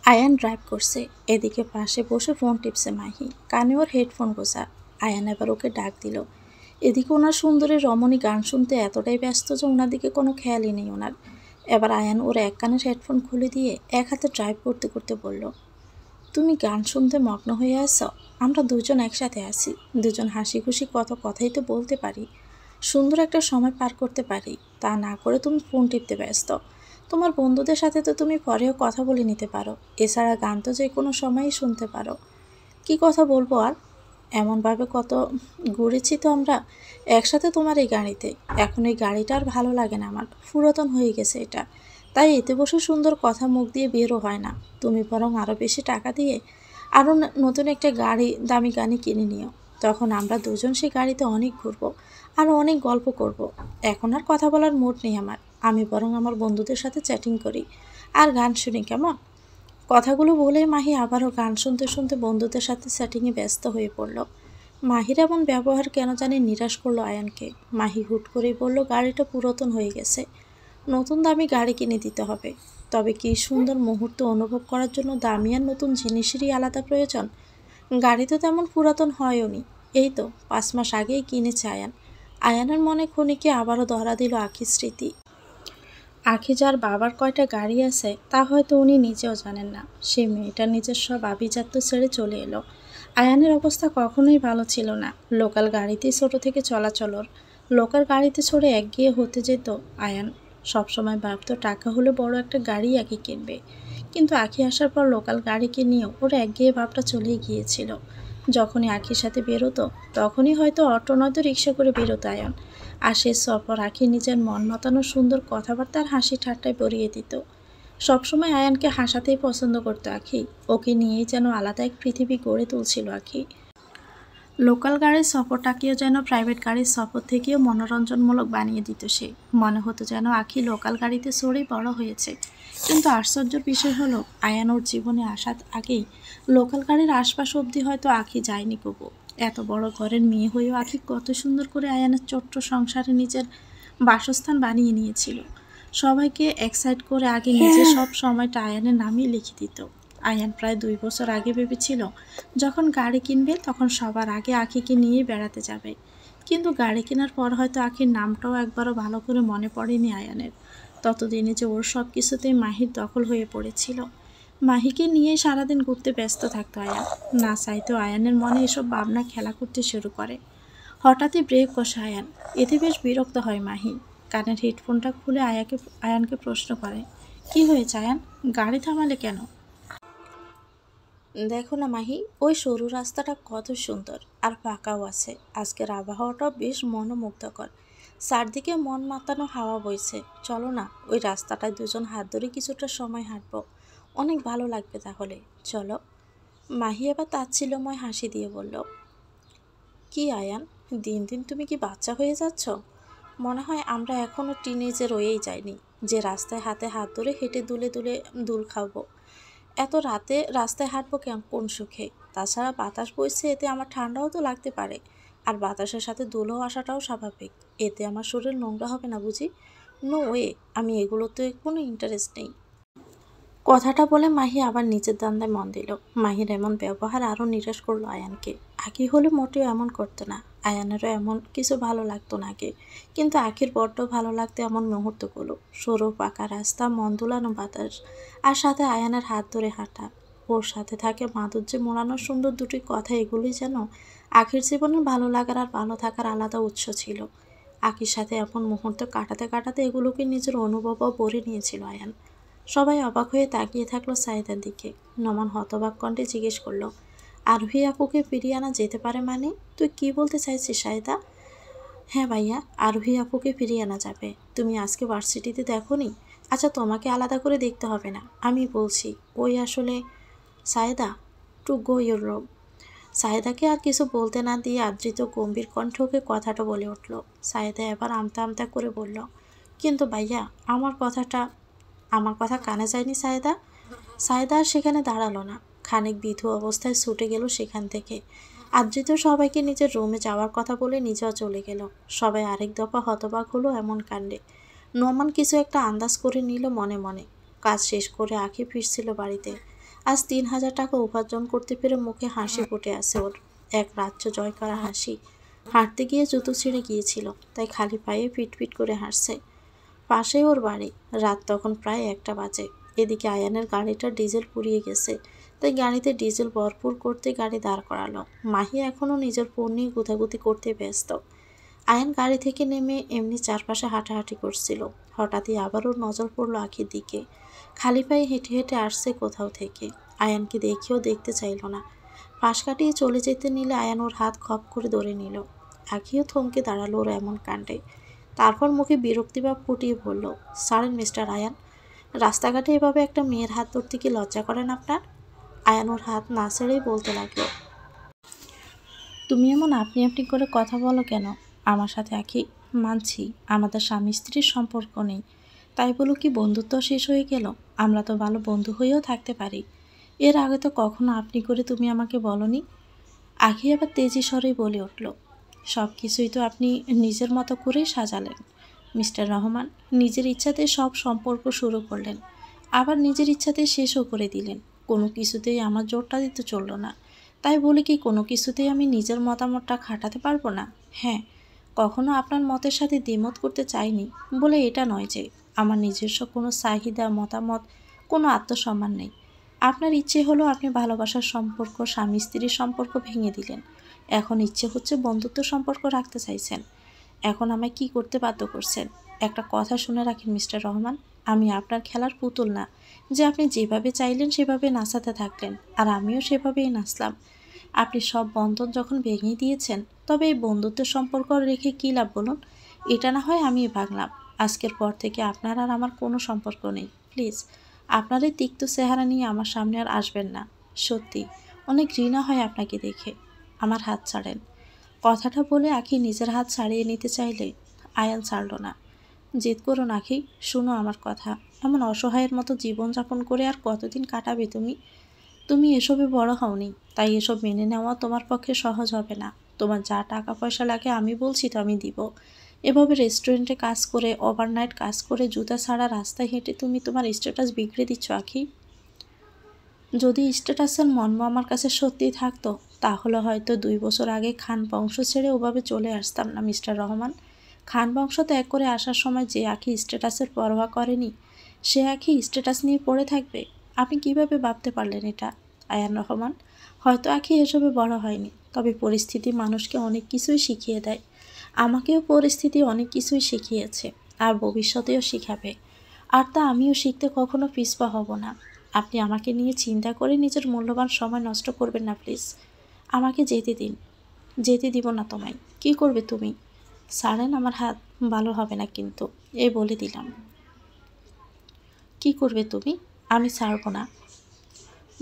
Ayaan drive করছে, এদিকে পাশে বসে ফোন টিপছে মাহি, কানে ওর হেডফোন গোছা। আয়ান এবার ওকে ডাক দিল। এদিকে ওনার সুন্দরী রমণী গান শুনতে এতটাই ব্যস্ত যে ওনার দিকে কোনো খেয়ালই নেই ওনার। এবার আয়ান ওর এক কানের হেডফোন খুলে দিয়ে এক হাতে ড্রাইভ করতে করতে বলল, তুমি গান শুনতে মগ্ন হয়ে আছো? আমরা দুজন একসাথে আছি, দুজন হাসি খুশি কত কথাই তো বলতে পারি, সুন্দর একটা সময় পার করতে পারি। তা না করে তুমি ফোন টিপতে ব্যস্ত। তোমার বন্ধুদের সাথে তো তুমি পরেও কথা বলে নিতে পারো, এছাড়া গান তো যে কোনো সময়ই শুনতে পারো। কি কথা বলবো আর? এমনভাবে কত ঘুরেছি তো আমরা একসাথে তোমার এই গাড়িতে। এখন এই গাড়িটা আর ভালো লাগে না, আমার পুরাতন হয়ে গেছে এটা। তাই এতে বসে সুন্দর কথা মুখ দিয়ে বেরও হয় না। তুমি বরং আরও বেশি টাকা দিয়ে আরও নতুন একটা গাড়ি, দামি গাড়ি কিনে নিও। তখন আমরা দুজন সেই গাড়িতে অনেক ঘুরবো, আরও অনেক গল্প করব। এখন আর কথা বলার মুড নেই আমার। আমি বরং আমার বন্ধুদের সাথে চ্যাটিং করি আর গান শুনি, কেমন? কথাগুলো বলে মাহি আবারও গান শুনতে শুনতে বন্ধুদের সাথে চ্যাটিংয়ে ব্যস্ত হয়ে পড়ল। মাহির এমন ব্যবহার কেন জানি নিরাশ করলো আয়ানকে। মাহি হুট করেই বলল, গাড়িটা পুরাতন হয়ে গেছে, নতুন দামি গাড়ি কিনে দিতে হবে। তবে কি সুন্দর মুহূর্ত অনুভব করার জন্য দামি আর নতুন জিনিসেরই আলাদা প্রয়োজন। গাড়ি তো তেমন পুরাতন হয়ওনি, এই তো 5 মাস আগেই কিনেছে আয়ান। আয়ানের মনে ক্ষণিকে আবারও ধরা দিল আখির স্মৃতি। আখি যার বাবার কয়টা গাড়ি আছে তা হয়তো উনি নিজেও জানেন না। সে মেয়েটার নিজের সব আভিজাত্য ছেড়ে চলে এলো। আয়ানের অবস্থা কখনোই ভালো ছিল না। লোকাল গাড়িতেই ছোট থেকে চলাচল ওর। লোকাল গাড়িতে চড়ে একঘেয়ে হতে যেত আয়ান। সবসময় ভাবতো টাকা হলে বড় একটা গাড়ি আগে কিনবে। কিন্তু আখি আসার পর লোকাল গাড়িকে নিয়েও ওর একঘেয়ে ভাবটা চলেই গিয়েছিল। যখনই আখির সাথে বেরোতো তখনই হয়তো অটো নয়তো রিক্সা করে বেরোতো আয়ান। আর সে সফর আখি নিজের মন মাতানো সুন্দর কথাবার্তার হাসি ঠাট্টায় ভরিয়ে দিত। সবসময় আয়ানকে হাসাতেই পছন্দ করতো আখি। ওকে নিয়েই যেন আলাদা এক পৃথিবী গড়ে তুলছিল আখি। লোকাল গাড়ির সফরটাকেও যেন প্রাইভেট গাড়ির সফর থেকেও মনোরঞ্জনমূলক বানিয়ে দিত সে। মনে হতো যেন আখি লোকাল গাড়িতে চড়েই বড় হয়েছে। কিন্তু আশ্চর্যের বিষয় হলো, আয়ান ওর জীবনে আসার আগেই লোকাল গাড়ির আশপাশ অবধি হয়তো আখি যায়নি কবু। এত বড় ঘরের মেয়ে হয়েও আখি কত সুন্দর করে আয়ানের ছোট্ট সংসারে নিজের বাসস্থান বানিয়ে নিয়েছিল। সবাইকে এক্সাইট করে আগে নিজে সব সময়টা আয়ানের নামই লিখে দিত। আয়ান প্রায় 2 বছর আগে ভেবেছিল যখন গাড়ি কিনবে তখন সবার আগে আখিকে নিয়েই বেড়াতে যাবে। কিন্তু গাড়ি কেনার পর হয়তো আখির নামটাও একবারও ভালো করে মনে পড়েনি আয়ানের। ততদিনে যে ওর সব কিছুতেই মাহির দখল হয়ে পড়েছিল। মাহিকে নিয়ে সারাদিন ঘুরতে ব্যস্ত থাকতো আয়ান। না চাইতেও আয়ানের মনে এসব ভাবনা খেলা করতে শুরু করে। হঠাৎই ব্রেক কষে আয়ান। এতে বেশ বিরক্ত হয় মাহি। কানের হেডফোনটা খুলে আয়ানকে প্রশ্ন করে, কি হয়েছে আয়ান, গাড়ি থামালে কেন? দেখো না মাহি, ওই সরু রাস্তাটা কত সুন্দর আর ফাঁকাও আছে। আজকের আবহাওয়াটাও বেশ মনোমুগ্ধকর। চারদিকে মন মাতানো হাওয়া বইছে। চলো না, ওই রাস্তাটায় দুজন হাত ধরে কিছুটা সময় হাঁটবো, অনেক ভালো লাগবে তাহলে। চলো। মাহি এবার তাচ্ছিল্যময় হাসি দিয়ে বলল, কি আয়ান, দিন দিন তুমি কি বাচ্চা হয়ে যাচ্ছ? মনে হয় আমরা এখনও টিনেজে রয়েই যাইনি, যে রাস্তায় হাতে হাত ধরে হেঁটে দুলে দুলে দুল খাবো। এত রাতে রাস্তায় হাঁটবো কোন সুখে? তাছাড়া বাতাস বইছে, এতে আমার ঠান্ডাও তো লাগতে পারে। আর বাতাসের সাথে ধুলো আসাটাও স্বাভাবিক। এতে আমার শরীর নোংরা হবে না বুঝি? নো ওয়ে, আমি এগুলোতে কোনো ইন্টারেস্ট নেই। কথাটা বলে মাহি আবার নিচের দান্দায় মন দিল। মাহির এমন ব্যবহার আরও নিরাশ করলো আয়ানকে। আখি হলে মোটেও এমন করতো না। আয়ানেরও এমন কিছু ভালো লাগতো না আগে। কিন্তু আখির বড্ড ভালো লাগতো এমন মুহূর্তগুলো। সরু পাকা রাস্তা, মন দুলানো বাতাস, আর সাথে আয়ানের হাত ধরে হাঁটা, ওর সাথে থাকে মাধুর্যে মোড়ানো সুন্দর দুটি কথা, এগুলি যেন আখির জীবনের ভালো লাগার আর ভালো থাকার আলাদা উৎস ছিল। আখির সাথে এমন মুহূর্ত কাটাতে কাটাতে এগুলোকে নিজের অনুভবও ভরে নিয়েছিল আয়ান। সবাই অবাক হয়ে তাকিয়ে থাকলো সাইদার দিকে। নোমান হতবাক কণ্ঠে জিজ্ঞেস করলো, আরোহী আপুকে ফিরিয়ে আনা যেতে পারে মানে? তুই কি বলতে চাইছিস সাইদা? হ্যাঁ ভাইয়া, আরোহী আপুকে ফিরিয়ে আনা যাবে। তুমি আজকে ভার্সিটিতে দেখোনি? আচ্ছা, তোমাকে আলাদা করে দেখতে হবে না, আমি বলছি। ওই আসলে Saida, to go your room. সাইদাকে আর কিছু বলতে না দিয়ে আদৃত গম্ভীর কণ্ঠে ওকে কথাটা বলে উঠল। সাইদা এবার আমতা আমতা করে বলল, কিন্তু ভাইয়া, আমার কথা কানে যায়নি সাইদা? সাইদা আর সেখানে দাঁড়ালো না। খানিক বিধু অবস্থায় ছুটে গেল সেখান থেকে। আদৃত সবাইকে নিজের রুমে যাওয়ার কথা বলে নিজেও চলে গেল। সবাই আরেক দফা হতবাক হলো এমন কাণ্ডে। নোমান কিছু একটা আন্দাজ করে নিল মনে মনে। কাজ শেষ করে আঁখি ফিরছিল বাড়িতে। আজ 3,000 টাকা উপার্জন করতে পেরে মুখে হাসি ফুটে আছে ওর, এক রাজ্য জয় করা হাসি। হাঁটতে গিয়ে জুতো ছিঁড়ে গিয়েছিল, তাই খালি পায়ে পিটপিট করে হাঁটছে। পাশেই ওর বাড়ি। রাত তখন প্রায় 1টা বাজে। এদিকে আয়ানের গাড়িটা ডিজেল ফুরিয়ে গেছে, তাই গাড়িতে ডিজেল ভরপুর করতে গাড়ি দাঁড় করালো। মাহি এখনও নিজের ফোন নিয়ে গুতাগুতি করতে ব্যস্ত। আয়ান গাড়ি থেকে নেমে এমনি চারপাশে হাঁটাহাঁটি করছিল। হঠাৎই আবারও নজর পড়ল আখির দিকে। খালি পায়ে হেঁটে হেঁটে আসছে কোথাও থেকে। আয়ানকে দেখেও দেখতে চাইল না। পাশ কাটিয়ে চলে যেতে নিলে আয়ান ওর হাত খপ করে ধরে নিল। আখিও থমকে দাঁড়ালো ওর এমন কাণ্ডে। তারপর মুখে বিরক্তিভাব ফুটিয়ে বলল, ছাড়েন মিস্টার আয়ান, রাস্তাঘাটে এভাবে একটা মেয়ের হাত ধরতে কি লজ্জা করেন আপনার? আয়ান ওর হাত না ছেড়েই বলতে লাগলো, তুমি এমন আপনি আপনি করে কথা বলো কেন আমার সাথে? আখি, মানছি আমাদের স্বামী স্ত্রীর সম্পর্ক নেই, তাই বলো কি বন্ধুত্ব শেষ হয়ে গেল? আমরা তো ভালো বন্ধু হয়েও থাকতে পারি। এর আগে তো কখনো আপনি করে তুমি আমাকে বলনি। আখি আবার তেজি স্বরেই বলে উঠল, সব কিছুই তো আপনি নিজের মতো করেই সাজালেন মিস্টার রহমান। নিজের ইচ্ছাতে সব সম্পর্ক শুরু করলেন, আবার নিজের ইচ্ছাতে শেষও করে দিলেন। কোনো কিছুতেই আমার জোরটা দিতে চলল না। তাই বলে কি কোনো কিছুতেই আমি নিজের মতামতটা খাটাতে পারবো না? হ্যাঁ, কখনো আপনার মতের সাথে দ্বিমত করতে চাইনি বলে এটা নয় যে আমার নিজস্ব কোনো চাহিদা, মতামত, কোনো আত্মসম্মান নেই। আপনার ইচ্ছে হলো আপনি ভালোবাসার সম্পর্ক, স্বামী স্ত্রীর সম্পর্ক ভেঙে দিলেন। এখন ইচ্ছে হচ্ছে বন্ধুত্ব সম্পর্ক রাখতে চাইছেন। এখন আমায় কি করতে বাধ্য করছেন? একটা কথা শুনে রাখেন মিস্টার রহমান, আমি আপনার খেলার পুতুল না যে আপনি যেভাবে চাইলেন সেভাবে নাচাতে থাকলেন আর আমিও সেভাবেই নাচলাম। আপনি সব বন্ধন যখন ভেঙে দিয়েছেন, তবে এই বন্ধুত্বের সম্পর্ক রেখে কী লাভ বলুন? এটা না হয় আমি ভাঙলাম। আজকের পর থেকে আপনার আর আমার কোনো সম্পর্ক নেই। প্লিজ আপনার এই তিক্ত চেহারা নিয়ে আমার সামনে আর আসবেন না। সত্যি অনেক ঘৃণা হয় আপনাকে দেখে। আমার হাত ছাড়েন। কথাটা বলে আখি নিজের হাত ছাড়িয়ে নিতে চাইলে আয়ান ছাড়ল না। জেদ করো না আখি, শুনো আমার কথা। এমন অসহায়ের মতো জীবনযাপন করে আর কতদিন কাটাবে তুমি? তুমি এসবে বড় হওনি, তাই এসব মেনে নেওয়া তোমার পক্ষে সহজ হবে না। তোমার যা টাকা পয়সা লাগে আমি বলছি তো আমি দিব। এভাবে রেস্টুরেন্টে কাজ করে, ওভারনাইট কাজ করে, জুতা ছাড়া রাস্তায় হেঁটে তুমি তোমার স্ট্যাটাস বিগড়ে দিচ্ছ আখি। যদি স্ট্যাটাসের মর্ম আমার কাছে সত্যিই থাকতো, তাহলে হয়তো 2 বছর আগে খান বংশ ছেড়ে ওভাবে চলে আসতাম না মিস্টার রহমান। খান বংশ ত্যাগ করে আসার সময় যে আখি স্ট্যাটাসের পরোয়া করেনি, সে আখি স্ট্যাটাস নিয়ে পড়ে থাকবে? আপনি কিভাবে ভাবতে পারলেন এটা আয়ান রহমান? হয়তো আখি এসবে বড় হয়নি, তবে পরিস্থিতি মানুষকে অনেক কিছুই শিখিয়ে দেয়। আমাকেও পরিস্থিতি অনেক কিছুই শিখিয়েছে, আর ভবিষ্যতেও শিখাবে। আর তা আমিও শিখতে কখনো পিছপা হব না। আপনি আমাকে নিয়ে চিন্তা করে নিজের মূল্যবান সময় নষ্ট করবেন না প্লিজ। আমাকে যেতে দিন। যেতে দিব না তোমায়। কি করবে তুমি? ছাড়েন আমার হাত, ভালো হবে না কিন্তু, এই বলে দিলাম। কি করবে তুমি? আমি ছাড়বো না।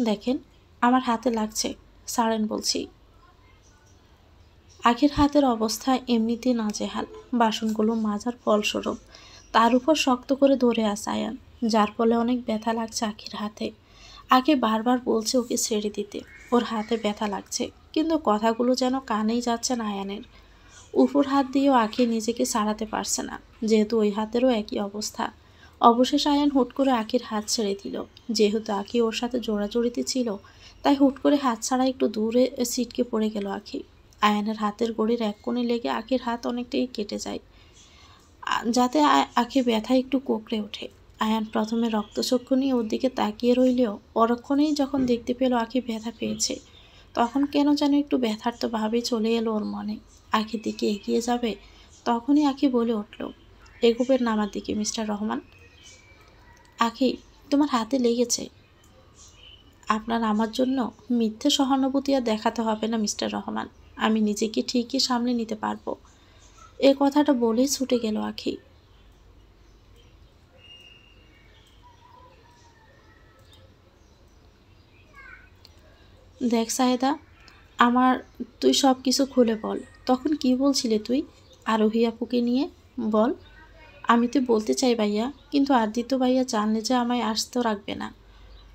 দেখেন আমার হাতে লাগছে, ছাড়েন বলছি। আখির হাতের অবস্থা এমনিতে নাজেহাল, বাসনগুলো মাজার ফলস্বরূপ। তার উপর শক্ত করে ধরে আছে আয়ান, যার ফলে অনেক ব্যথা লাগছে আখির হাতে। আগে বারবার বলছে ওকে ছেড়ে দিতে, ওর হাতে ব্যথা লাগছে, কিন্তু কথাগুলো যেন কানেই যাচ্ছে না আয়ানের। উপর হাত দিয়েও আখি নিজেকে ছাড়াতে পারছে না, যেহেতু ওই হাতেরও একই অবস্থা। অবশেষে আয়ান হুট করে আখির হাত ছেড়ে দিল। যেহেতু আখি ওর সাথে জোড়াজড়িতে ছিল, তাই হুট করে হাত ছাড়া একটু দূরে ছিটকে পড়ে গেল আখি। আয়ানের হাতের গড়ির এক কোণে লেগে আখির হাত অনেকটাই কেটে যায়, যাতে আখি ব্যথা একটু কোঁকড়ে ওঠে। আয়ান প্রথমে রক্তচক্ষু নিয়ে ওর দিকে তাকিয়ে রইলেও পরক্ষণেই যখন দেখতে পেল আখি ব্যথা পেয়েছে, তখন কেন যেন একটু ব্যথার্ত ভাবে চলে এলো ওর মনে। আখির দিকে এগিয়ে যাবে, তখনই আখি বলে উঠল, এগোবেন না আমার দিকে মিস্টার রহমান। আখি, তোমার হাতে লেগেছে। আপনার আমার জন্য মিথ্যে সহানুভূতি আর দেখাতে হবে না মিস্টার রহমান, আমি নিজেকে ঠিকই সামলে নিতে পারবো। এ কথাটা বলেই ছুটে গেল আখি। দেখ সায়েদা, আমার তুই সব কিছু খুলে বল। তখন কি বলছিলে তুই আরোহী আপুকে নিয়ে? বল। আমি তো বলতে চাই ভাইয়া, কিন্তু আদিত্য ভাইয়া জানলে যে আমায় আসতেও রাখবে না।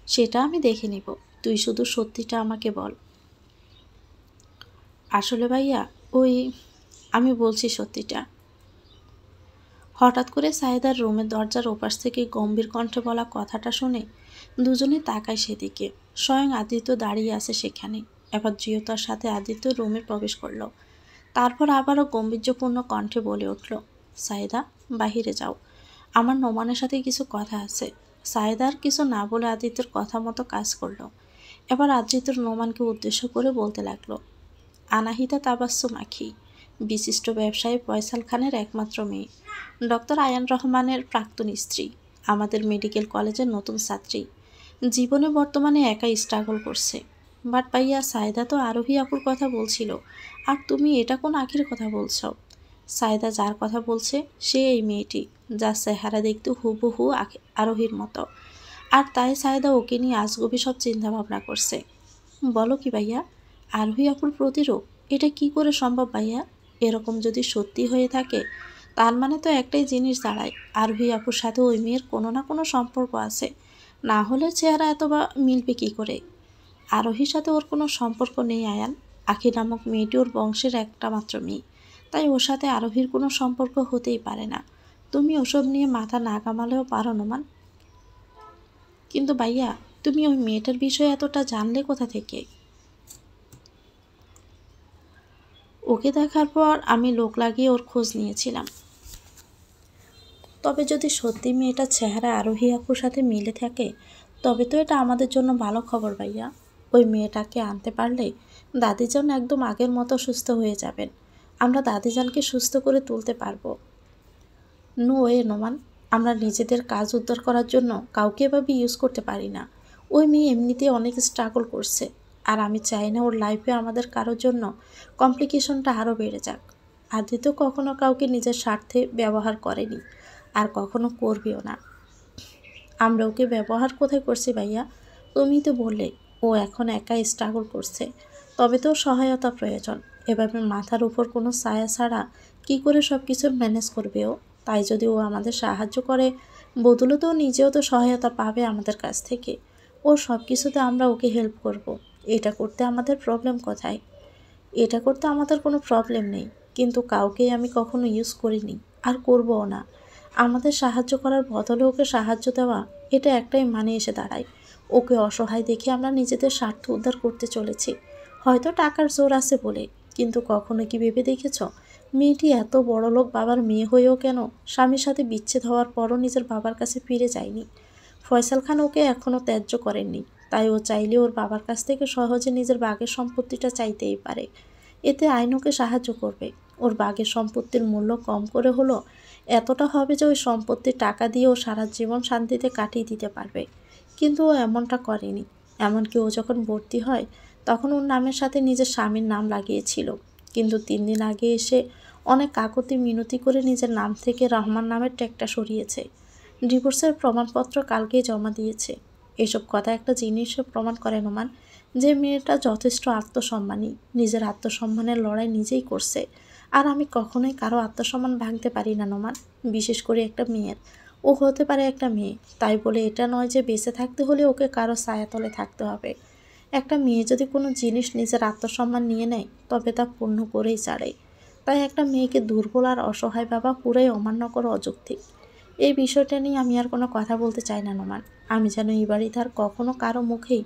সেটা আমি দেখে নিব, তুই শুধু সত্যিটা আমাকে বল। আসলে ভাইয়া, ওই আমি বলছি সত্যিটা। হঠাৎ করে সায়েদার রুমের দরজার ওপাশ থেকে গম্ভীর কণ্ঠে বলা কথাটা শুনে দুজনে তাকায় সেদিকে। স্বয়ং আদিত্য দাঁড়িয়ে আছে সেখানে। এবার দৃঢ়তার সাথে আদিত্য রুমে প্রবেশ করলো। তারপর আবারও গম্ভীর্যপূর্ণ কণ্ঠে বলে উঠল, সাইদা, বাহিরে যাও, আমার নোমানের সাথে কিছু কথা আছে। সাইদার কিছু না বলে আদিত্যর কথা মতো কাজ করলো। এবার আদিত্যর নোমানকে উদ্দেশ্য করে বলতে লাগলো, আনাহিতা তাবাস্সুম আখি, বিশিষ্ট ব্যবসায়ী ফয়সাল খানের একমাত্র মেয়ে, ডক্টর আয়ান রহমানের প্রাক্তন স্ত্রী, আমাদের মেডিকেল কলেজের নতুন ছাত্রী, জীবনে বর্তমানে একাই স্ট্রাগল করছে। বাট ভাইয়া, সায়দা তো আরোহী আপুর কথা বলছিল, আর তুমি এটা কোন আখির কথা বলছো? সায়দা যার কথা বলছে সে এই মেয়েটি, যার চেহারা দেখতে হুবহু আরোহীর মতো। আর তাই সায়দা ওকে নিয়ে আজগুবি সব চিন্তা ভাবনা করছে। বলো কি ভাইয়া, আরোহী আপুর প্রতিরূপ? এটা কি করে সম্ভব ভাইয়া? এরকম যদি সত্যি হয়ে থাকে তার মানে তো একটাই জিনিস দাঁড়ায়, আরোহী আপুর সাথে ওই মেয়ের কোনো না কোনো সম্পর্ক আছে, না হলে চেহারা এত বা মিলবে কী করে? আরোহীর সাথে ওর কোনো সম্পর্ক নেই আয়ান। আখি নামক মেয়েটি ওর বংশের একটা মাত্র মেয়ে, তাই ওর সাথে আরোহীর কোনো সম্পর্ক হতেই পারে না। তুমি ওসব নিয়ে মাথা না কামালেও পারো নোমান। কিন্তু ভাইয়া, তুমি ওই মেয়েটার বিষয়ে এতটা জানলে কোথা থেকে? ওকে দেখার পর আমি লোক লাগিয়ে ওর খোঁজ নিয়েছিলাম। তবে যদি সত্যি মেয়েটার চেহারা আরোহী আপুর সাথে মিলে থাকে তবে তো এটা আমাদের জন্য ভালো খবর ভাইয়া। ওই মেয়েটাকে আনতে পারলে দাদিজান একদম আগের মতো সুস্থ হয়ে যাবেন। আমরা দাদিজানকে সুস্থ করে তুলতে পারবো। নো ওয়ে নোমান, আমরা নিজেদের কাজ উদ্ধার করার জন্য কাউকে এভাবে ইউজ করতে পারি না। ওই মেয়ে এমনিতেই অনেক স্ট্রাগল করছে, আর আমি চাই না ওর লাইফে আমাদের কারোর জন্য কমপ্লিকেশনটা আরও বেড়ে যাক। আদিত্য কখনো কাউকে নিজের স্বার্থে ব্যবহার করেনি, আর কখনো করবেও না। আমরা ওকে ব্যবহার কোথায় করছি ভাইয়া? তুমি তো বললে ও এখন একাই স্ট্রাগল করছে, তবে তো সহায়তা প্রয়োজন। এভাবে মাথার উপর কোনো ছায়া ছাড়া কী করে সব কিছু ম্যানেজ করবে ও? তাই যদি ও আমাদের সাহায্য করে, বদলে তো নিজেও তো সহায়তা পাবে আমাদের কাছ থেকে। ও সব কিছুতে আমরা ওকে হেল্প করব। এটা করতে আমাদের প্রবলেম কোথায়? এটা করতে আমাদের কোনো প্রবলেম নেই, কিন্তু কাউকেই আমি কখনো ইউজ করিনি, আর করবও না। আমাদের সাহায্য করার বদলে ওকে সাহায্য দেওয়া, এটা একটাই মানে এসে দাঁড়ায়, ওকে অসহায় দেখে আমরা নিজেদের স্বার্থ উদ্ধার করতে চলেছি। হয়তো টাকার জোর আছে বলে, কিন্তু কখনো কি ভেবে দেখেছ মেয়েটি এত বড়লোক বাবার মেয়ে হয়েও কেন স্বামীর সাথে বিচ্ছেদ হওয়ার পরও নিজের বাবার কাছে ফিরে যায়নি? ফয়সাল খান ওকে এখনও ত্যায্য করেননি, তাই ও চাইলে ওর বাবার কাছ থেকে সহজে নিজের বাগের সম্পত্তিটা চাইতেই পারে। এতে আইন ওকে সাহায্য করবে। ওর বাগের সম্পত্তির মূল্য কম করে হলো এতটা হবে যে ওই সম্পত্তির টাকা দিয়ে ও সারা জীবন শান্তিতে কাটিয়ে দিতে পারবে। কিন্তু ও এমনটা করেনি। এমনকি ও যখন ভর্তি হয় তখন ওর নামের সাথে নিজের স্বামীর নাম লাগিয়েছিল, কিন্তু 3 দিন আগে এসে অনেক কাকুতি মিনতি করে নিজের নাম থেকে রহমান নামের ট্যাগটা সরিয়েছে। ডিভোর্সের প্রমাণপত্র কালকেই জমা দিয়েছে। এসব কথা একটা জিনিসও প্রমাণ করে নোমান, যে মেয়েটা যথেষ্ট আত্মসম্মানী, নিজের আত্মসম্মানের লড়াই নিজেই করছে। আর আমি কখনোই কারো আত্মসম্মান ভাঙতে পারি না নোমান, বিশেষ করে একটা মেয়ের। ও হতে পারে একটা মেয়ে, তাই বলে এটা নয় যে বেঁচে থাকতে হলে ওকে কারো ছায়াতলে থাকতে হবে। একটা মেয়ে যদি কোনো জিনিস নিজের আত্মসম্মান নিয়ে নেয় তবে তা পূর্ণ করেই ছাড়ে। তাই একটা মেয়েকে দুর্বল আর অসহায় ভাবা পুরাই অমান্য করা অযৌক্তিক। এই বিষয়টা নিয়ে আমি আর কোনো কথা বলতে চাই না নোমান। আমি যেন এই বাড়িতে আর কখনো কারো মুখেই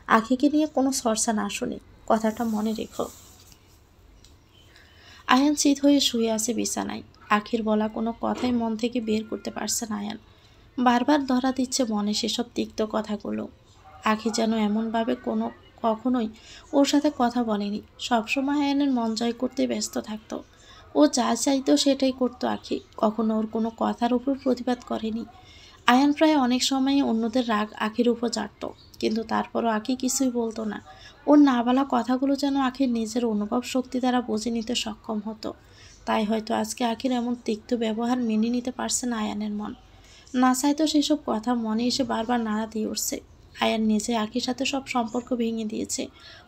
আখিকে নিয়ে কোনো চর্চা না শুনি, কথাটা মনে রেখো। আয়ান চিত হয়ে শুয়ে আছে বিছানায়। আখির বলা কোনো কথাই মন থেকে বের করতে পারছে না আয়ান। বারবার ধরা দিচ্ছে মনে সেসব তিক্ত কথাগুলো। আখি যেন এমনভাবে কখনোই ওর সাথে কথা বলেনি, সবসময় আয়ানের মন জয় করতে ব্যস্ত থাকতো। ও যা চাইতো সেটাই করতো আখি, কখনো ওর কোনো কথার উপর প্রতিবাদ করেনি। আয়ান প্রায় অনেক সময়ই অন্যদের রাগ আখির উপর চাটত, কিন্তু তারপরও আখি কিছুই বলতো না। ওর না বলা কথাগুলো যেন আখির নিজের অনুভব শক্তি দ্বারা বুঝে নিতে সক্ষম হতো। তাই হয়তো আজকে আখির এমন তিক্ত ব্যবহার মেনে নিতে পারছে না আয়ানের মন। না চাইতো সেসব কথা মনে এসে বারবার নাড়া দিয়ে উঠছে। আয়ান নিজে আখির সাথে সব সম্পর্ক ভেঙে দিয়েছে।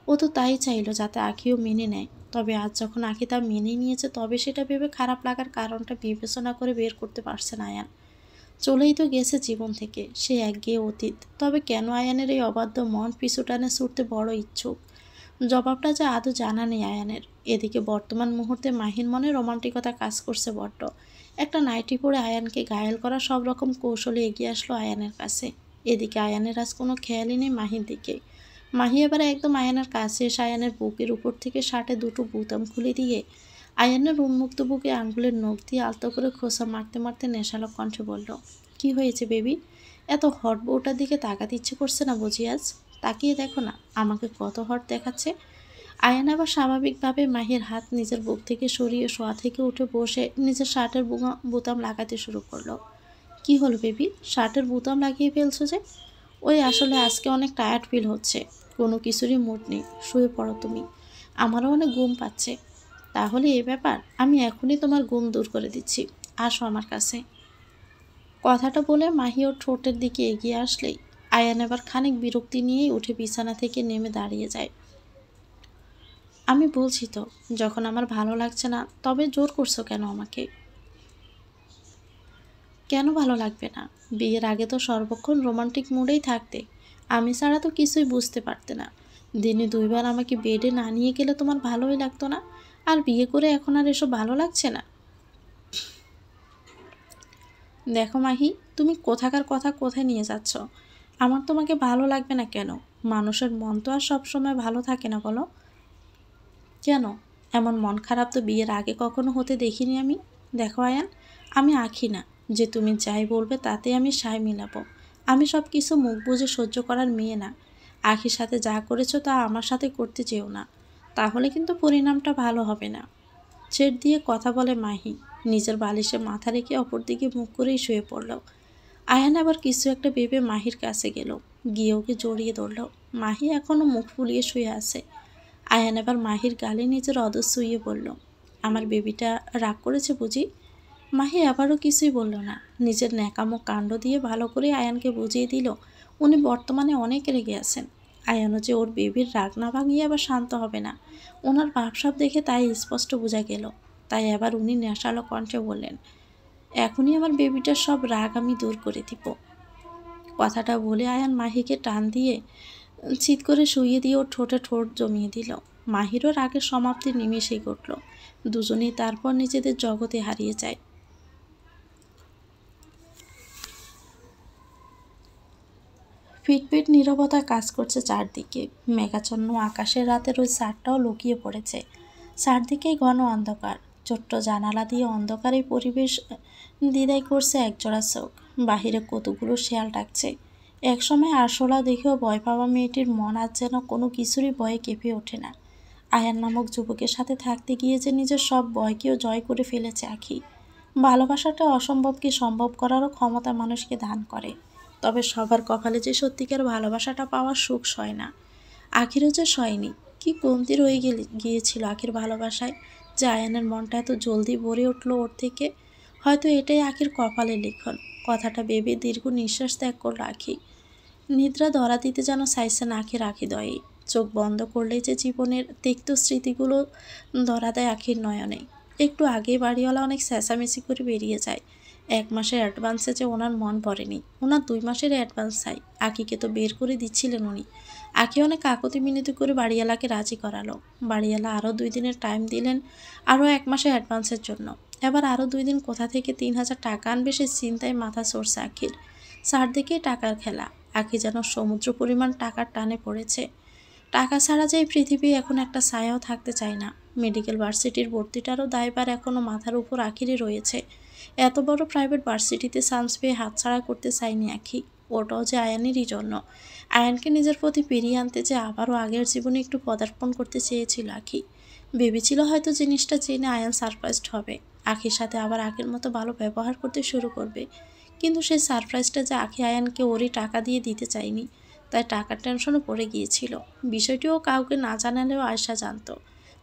ও তো তাই চাইলো যাতে আখিও মেনে নেয়। তবে আজ যখন আখি তা মেনে নিয়েছে তবে সেটা ভেবে খারাপ লাগার কারণটা বিবেচনা করে বের করতে পারছে না আয়ান। চলেই তো গেছে জীবন থেকে সে একঘেয়ে অতীত, তবে কেন আয়ানের এই অবাধ্য মন পিছু টানে ছুটতে বড় ইচ্ছুক। জবাবটা যা আদৌ জানা নেই আয়ানের। এদিকে বর্তমান মুহূর্তে মাহির মনে রোমান্টিকতা কাজ করছে বড্ড। একটা নাইটি পরে আয়ানকে ঘায়েল করা সব রকম কৌশলে এগিয়ে আসলো আয়ানের কাছে। এদিকে আয়ানের আজ কোনো খেয়ালই নেই মাহির দিকে। মাহি এবার একদম আয়ানের কাছে এসে আয়ানের বুকের উপর থেকে শার্টে দুটো বোতাম খুলে দিয়ে আয়ানের উন্মুক্ত বুকে আঙ্গুলের নখ দিয়ে আলতো করে খোসা মারতে মারতে নেশালো কণ্ঠে বলল, কি হয়েছে বেবি? এত হট বউটার দিকে তাকাতে ইচ্ছে করছে না বুঝি আজ? তাকিয়ে দেখো না আমাকে কত হট দেখাচ্ছে। আয়ান আবার স্বাভাবিকভাবে মাহির হাত নিজের বুক থেকে সরিয়ে শোয়া থেকে উঠে বসে নিজের শার্টের বোতাম লাগাতে শুরু করলো। কি হলো বেবি, শার্টের বোতাম লাগিয়ে ফেলছো যে? ওই আসলে আজকে অনেক টায়ার্ড ফিল হচ্ছে, কোনো কিছুরই মুড নেই, শুয়ে পড়ো তুমি, আমারও অনেক ঘুম পাচ্ছে। তাহলে এই ব্যাপার, আমি এখনই তোমার ঘুম দূর করে দিচ্ছি, আসো আমার কাছে। কথাটা বলে মাহি ওর ঠোঁটের দিকে এগিয়ে আসলেই আয়ান এবার খানিক বিরক্তি নিয়েই উঠে বিছানা থেকে নেমে দাঁড়িয়ে যায়। আমি বলছি তো, যখন আমার ভালো লাগছে না তবে জোর করছো কেন আমাকে? কেন ভালো লাগবে না? বিয়ের আগে তো সর্বক্ষণ রোমান্টিক মুডেই থাকতে, আমি ছাড়া তো কিছুই বুঝতে পারতে না। দিনে 2বার আমাকে বেডে না নিয়ে গেলে তোমার ভালোই লাগতো না, আর বিয়ে করে এখন আর এসব ভালো লাগছে না? দেখো মাহি, তুমি কোথাকার কথা কোথায় নিয়ে যাচ্ছ? আমার তোমাকে ভালো লাগবে না কেন? মানুষের মন তো আর সবসময় ভালো থাকে না বলো। কেন? এমন মন খারাপ তো বিয়ের আগে কখনো হতে দেখিনি আমি। দেখো আয়ান, আমি আঁখি না যে তুমি যাই বলবে তাতে আমি সায় মিলাবো। আমি সব কিছু মুখ বুজে সহ্য করার মেয়ে না। আখির সাথে যা করেছো তা আমার সাথে করতে চেও না, তাহলে কিন্তু পরিণামটা ভালো হবে না। ছেড় দিয়ে কথা বলে মাহি নিজের বালিশে মাথা রেখে অপর দিকে মুখ করেই শুয়ে পড়ল। আয়ান আবার কিছু একটা ভেবে মাহির কাছে গেল, গিয়ে ওকে জড়িয়ে ধরল। মাহি এখনো মুখ ফুলিয়ে শুয়ে আছে। আয়ান এবার মাহির গালে নিজের অদর শুইয়ে বলল, আমার বেবিটা রাগ করেছে বুঝি? মাহি আবারও কিছুই বলল না, নিজের ন্যাকামো কাণ্ড দিয়ে ভালো করে আয়ানকে বুঝিয়ে দিল উনি বর্তমানে অনেক রেগে আছেন। আয়ানও যে ওর বেবির রাগ না ভাঙিয়ে আবার শান্ত হবে না, ওনার ভাবসাব দেখে তাই স্পষ্ট বোঝা গেল। তাই আবার উনি নেশালো কণ্ঠে বললেন, এখনই আমার বেবিটার সব রাগ আমি দূর করে দিব। কথাটা বলে আয়ান মাহিকে টান দিয়ে চিৎ করে শুইয়ে দিয়ে ওর ঠোঁটে ঠোঁট জমিয়ে দিল। মাহিরও রাগের সমাপ্তি নিমেষেই ঘটল। দুজনেই তারপর নিজেদের জগতে হারিয়ে যায়। ফিটফিট নীরবতা কাজ করছে চারদিকে। মেঘাচ্ছন্ন আকাশের রাতের ওই ছাদটাও লুকিয়ে পড়েছে। চারদিকেই ঘন অন্ধকার। ছোট্ট জানালা দিয়ে অন্ধকারে পরিবেশ দ্বিধাই করছে একজোড়া চোখ। বাহিরে কতগুলো শেয়াল ডাকছে। একসময় আরশোলা দেখেও ভয় পাওয়া মেয়েটির মন আজ যেন কোনো কিছুরই ভয়ে কেঁপে ওঠে না। আয়ান নামক যুবকের সাথে থাকতে গিয়ে যে নিজের সব ভয়কেও জয় করে ফেলেছে আখি। ভালোবাসাটা অসম্ভবকে সম্ভব করারও ক্ষমতা মানুষকে দান করে। তবে সবার কপালে যে সত্যিকার ভালোবাসাটা পাওয়ার সুখ সয় না। আখিরও যে সয়নি। কি কমতি রয়ে গিয়েছিল আখির ভালোবাসায়, যে আয়ানের মনটা এত জলদি ভরে উঠল ওর থেকে। হয়তো এটাই আখির কপালে লিখন। কথাটা ভেবে দীর্ঘ নিঃশ্বাস ত্যাগ করল আখি। নিদ্রা ধরা দিতে যেন চাইছে না আখির হৃদয়ে। চোখ বন্ধ করলেই যে জীবনের তিক্ত স্মৃতিগুলো ধরা দেয় আখির নয়নে। একটু আগেই বাড়িওয়ালা অনেক চেঁচামেচি করে বেরিয়ে যায়। 1 মাসের অ্যাডভান্সে যে ওনার মন ভরেনি, ওনার 2 মাসের অ্যাডভান্স চাই। আখিকে তো বের করে দিচ্ছিলেন উনি। আখি অনেক কাকুতি মিনতি করে বাড়িওয়ালাকে রাজি করালো। বাড়িওয়ালা আরও 2 দিনের টাইম দিলেন আরও 1 মাসের অ্যাডভান্সের জন্য। এবার আরও 2 দিন কোথা থেকে 3000 টাকা আনবে সে চিন্তায় মাথা চড়ছে আখির। চারদিকেই টাকার খেলা। আখি যেন সমুদ্র পরিমাণ টাকার টানে পড়েছে। টাকা ছাড়া যে এই পৃথিবী এখন একটা ছায়াও থাকতে চায় না। মেডিকেল ভার্সিটির ভর্তিটারও দায়ভার এখনও মাথার উপর আখিরই রয়েছে। এত বড় প্রাইভেট ভার্সিটিতে চান্স পেয়ে হাতছাড়া করতে চায়নি আখি। ওটাও যে আয়ানেরই জন্য। আয়ানকে নিজের প্রতি ফিরিয়ে আনতে যে আবারও আগের জীবনে একটু পদার্পণ করতে চেয়েছিল আখি। ভেবেছিল হয়তো জিনিসটা জেনে আয়ান সারপ্রাইজড হবে, আখির সাথে আবার আগের মতো ভালো ব্যবহার করতে শুরু করবে। কিন্তু সেই সারপ্রাইজটা যে আখি আয়ানকে ওরই টাকা দিয়ে দিতে চায়নি, তাই টাকার টেনশনও পড়ে গিয়েছিল। বিষয়টিও কাউকে না জানালেও আয়শা জানতো,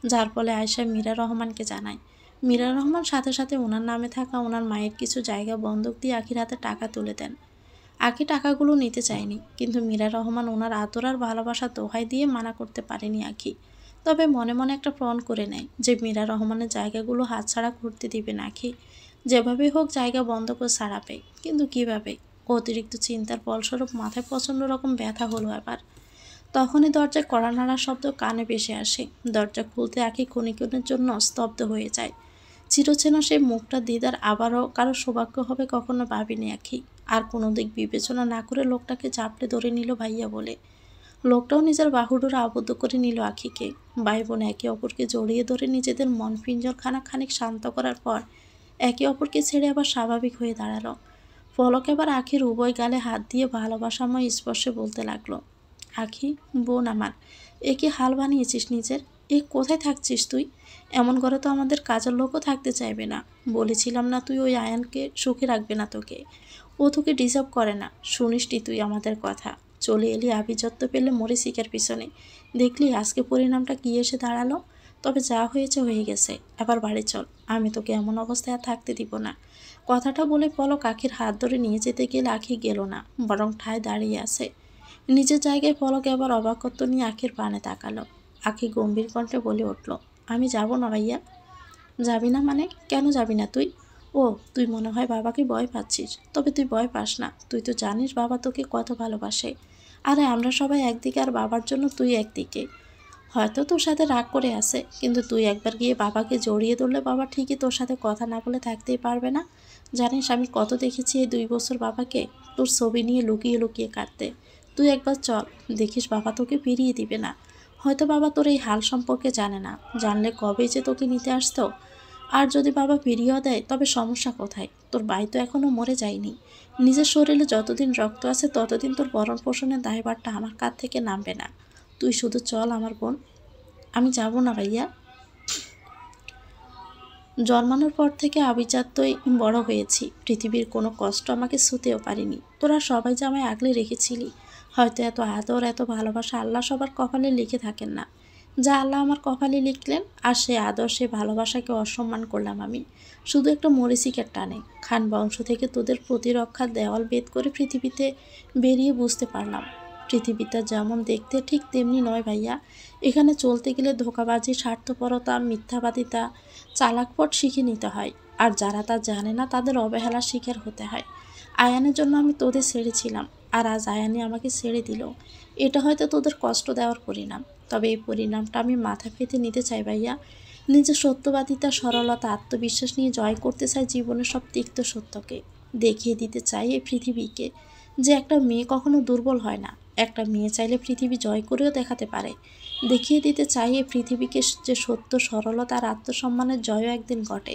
যার ফলে আয়শা মীরা রহমানকে জানায়। মীরা রহমান সাথে সাথে ওনার নামে থাকা ওনার মায়ের কিছু জায়গা বন্ধক দিয়ে আখির হাতে টাকা তুলে দেন। আখি টাকাগুলো নিতে চায়নি, কিন্তু মীরা রহমান ওনার আদর আর ভালোবাসা দোহাই দিয়ে মানা করতে পারেনি আখি। তবে মনে মনে একটা প্রণ করে নেয় যে মীরা রহমানের জায়গাগুলো হাতছাড়া করতে দিবে না আখি। যেভাবে হোক জায়গা বন্ধ করে ছাড়াবে, কিন্তু কিভাবে? অতিরিক্ত চিন্তার ফলস্বরূপ মাথায় প্রচণ্ড রকম ব্যথা হলো আবার। তখনই দরজায় কড়া নাড়ার শব্দ কানে ভেসে আসে। দরজা খুলতে আখি ক্ষণিকের জন্য স্তব্ধ হয়ে যায়। চিরচেনা সেই মুখটা দিদার আবারও কারো সৌভাগ্য হবে কখনো ভাবেনি আখি। আর কোনো দিক বিবেচনা না করে লোকটাকে চাপড়ে ধরে নিল ভাইয়া বলে। লোকটাও নিজের বাহুডোরে আবদ্ধ করে নিল আখিকে। ভাই বোন একে অপরকে জড়িয়ে ধরে নিজেদের মন পিঞ্জরখানা খানিক শান্ত করার পর একে অপরকে ছেড়ে আবার স্বাভাবিক হয়ে দাঁড়ালো। পলক এবার আখির উভয় গালে হাত দিয়ে ভালোবাসাময় স্পর্শে বলতে লাগলো, আখি বোন আমার, এ কি হাল বানিয়েছিস নিজের? এ কোথায় থাকছিস তুই? এমন ঘরে তো আমাদের কাজের লোকও থাকতে চাইবে না। বলেছিলাম না তুই ওই আয়ানকে সুখে রাখবে না তোকে? ও তোকে ডিজার্ভ করে না। শুনিসটি তুই আমাদের কথা? চলে এলি আভিজাত্য পেলে মরে শিকার পিছনে। দেখলি আজকে পরিণামটা কি এসে দাঁড়ালো? তবে যা হয়েছে হয়ে গেছে, এবার বাড়ি চল। আমি তোকে এমন অবস্থায় আর থাকতে দিব না। কথাটা বলে পলক আখির হাত ধরে নিয়ে যেতে গেলে আখি গেল না, বরং ঠায় দাঁড়িয়ে আছে। নিজের জায়গায় পলক এবার অবাকত্ব নিয়ে আখির পানে তাকালো। আখি গম্ভীর কণ্ঠে বলে উঠল, আমি যাব না ভাইয়া। যাবি না মানে? কেন যাবি না তুই? ও, তুই মনে হয় বাবাকে ভয় পাচ্ছিস। তবে তুই ভয় পাস না, তুই তো জানিস বাবা তোকে কত ভালোবাসে। আরে আমরা সবাই একদিকে আর বাবার জন্য তুই একদিকে। হয়তো তোর সাথে রাগ করে আছে, কিন্তু তুই একবার গিয়ে বাবাকে জড়িয়ে ধরলে বাবা ঠিকই তোর সাথে কথা না বলে থাকতেই পারবে না। জানিস আমি কত দেখেছি এই 2 বছর বাবাকে তোর ছবি নিয়ে লুকিয়ে লুকিয়ে কাঁদতে। তুই একবার চল, দেখিস বাবা তোকে ফিরিয়ে দিবে না। হয়তো বাবা তোর এই হাল সম্পর্কে জানে না, জানলে কবেই যে তোকে নিতে আসতো। আর যদি বাবা ফিরিয়েও দেয় তবে সমস্যা কোথায়? তোর ভাই তো এখনও মরে যায়নি। নিজের শরীরে যতদিন রক্ত আছে ততদিন তোর ভরণ পোষণের দায়ভারটা আমার কাঁধ থেকে নামবে না। তুই শুধু চল আমার বোন। আমি যাব না ভাইয়া। জন্মানোর পর থেকে আভিজাত্যই বড় হয়েছি। পৃথিবীর কোনো কষ্ট আমাকে ছুঁতেও পারিনি। তোরা সবাই যে আমায় আগলে রেখেছিলি। হয়তো এত আদর এত ভালোবাসা আল্লাহ সবার কপালে লিখে থাকেন না। যা আল্লাহ আমার কপালে লিখলেন, আর সে আদর সে ভালোবাসাকে অসম্মান করলাম আমি শুধু একটা মরিচিকের টানে। খান বংশ থেকে তোদের প্রতিরক্ষার দেওয়াল ভেদ করে পৃথিবীতে বেরিয়ে বুঝতে পারলাম পৃথিবীটা যেমন দেখতে ঠিক তেমনি নয় ভাইয়া। এখানে চলতে গেলে ধোঁকাবাজি, স্বার্থপরতা, মিথ্যাবাদিতা, চালাকপট শিখে নিতে হয়। আর যারা তা জানে না তাদের অবহেলার শিকার হতে হয়। আয়ানের জন্য আমি তোদের ছেড়েছিলাম, আর আজ আয়ানি আমাকে ছেড়ে দিল। এটা হয়তো তোদের কষ্ট দেওয়ার পরিণাম, তবে এই পরিণামটা আমি মাথা পেতে নিতে চাই ভাইয়া। নিজের সত্যবাদিতা, সরলতা, আত্মবিশ্বাস নিয়ে জয় করতে চাই জীবনের সব তিক্ত সত্যকে। দেখিয়ে দিতে চাই এই পৃথিবীকে যে একটা মেয়ে কখনো দুর্বল হয় না। একটা মেয়ে চাইলে পৃথিবী জয় করেও দেখাতে পারে। দেখিয়ে দিতে চাই এই পৃথিবীকে যে সত্য, সরলতা আর আত্মসম্মানের জয়ও একদিন ঘটে।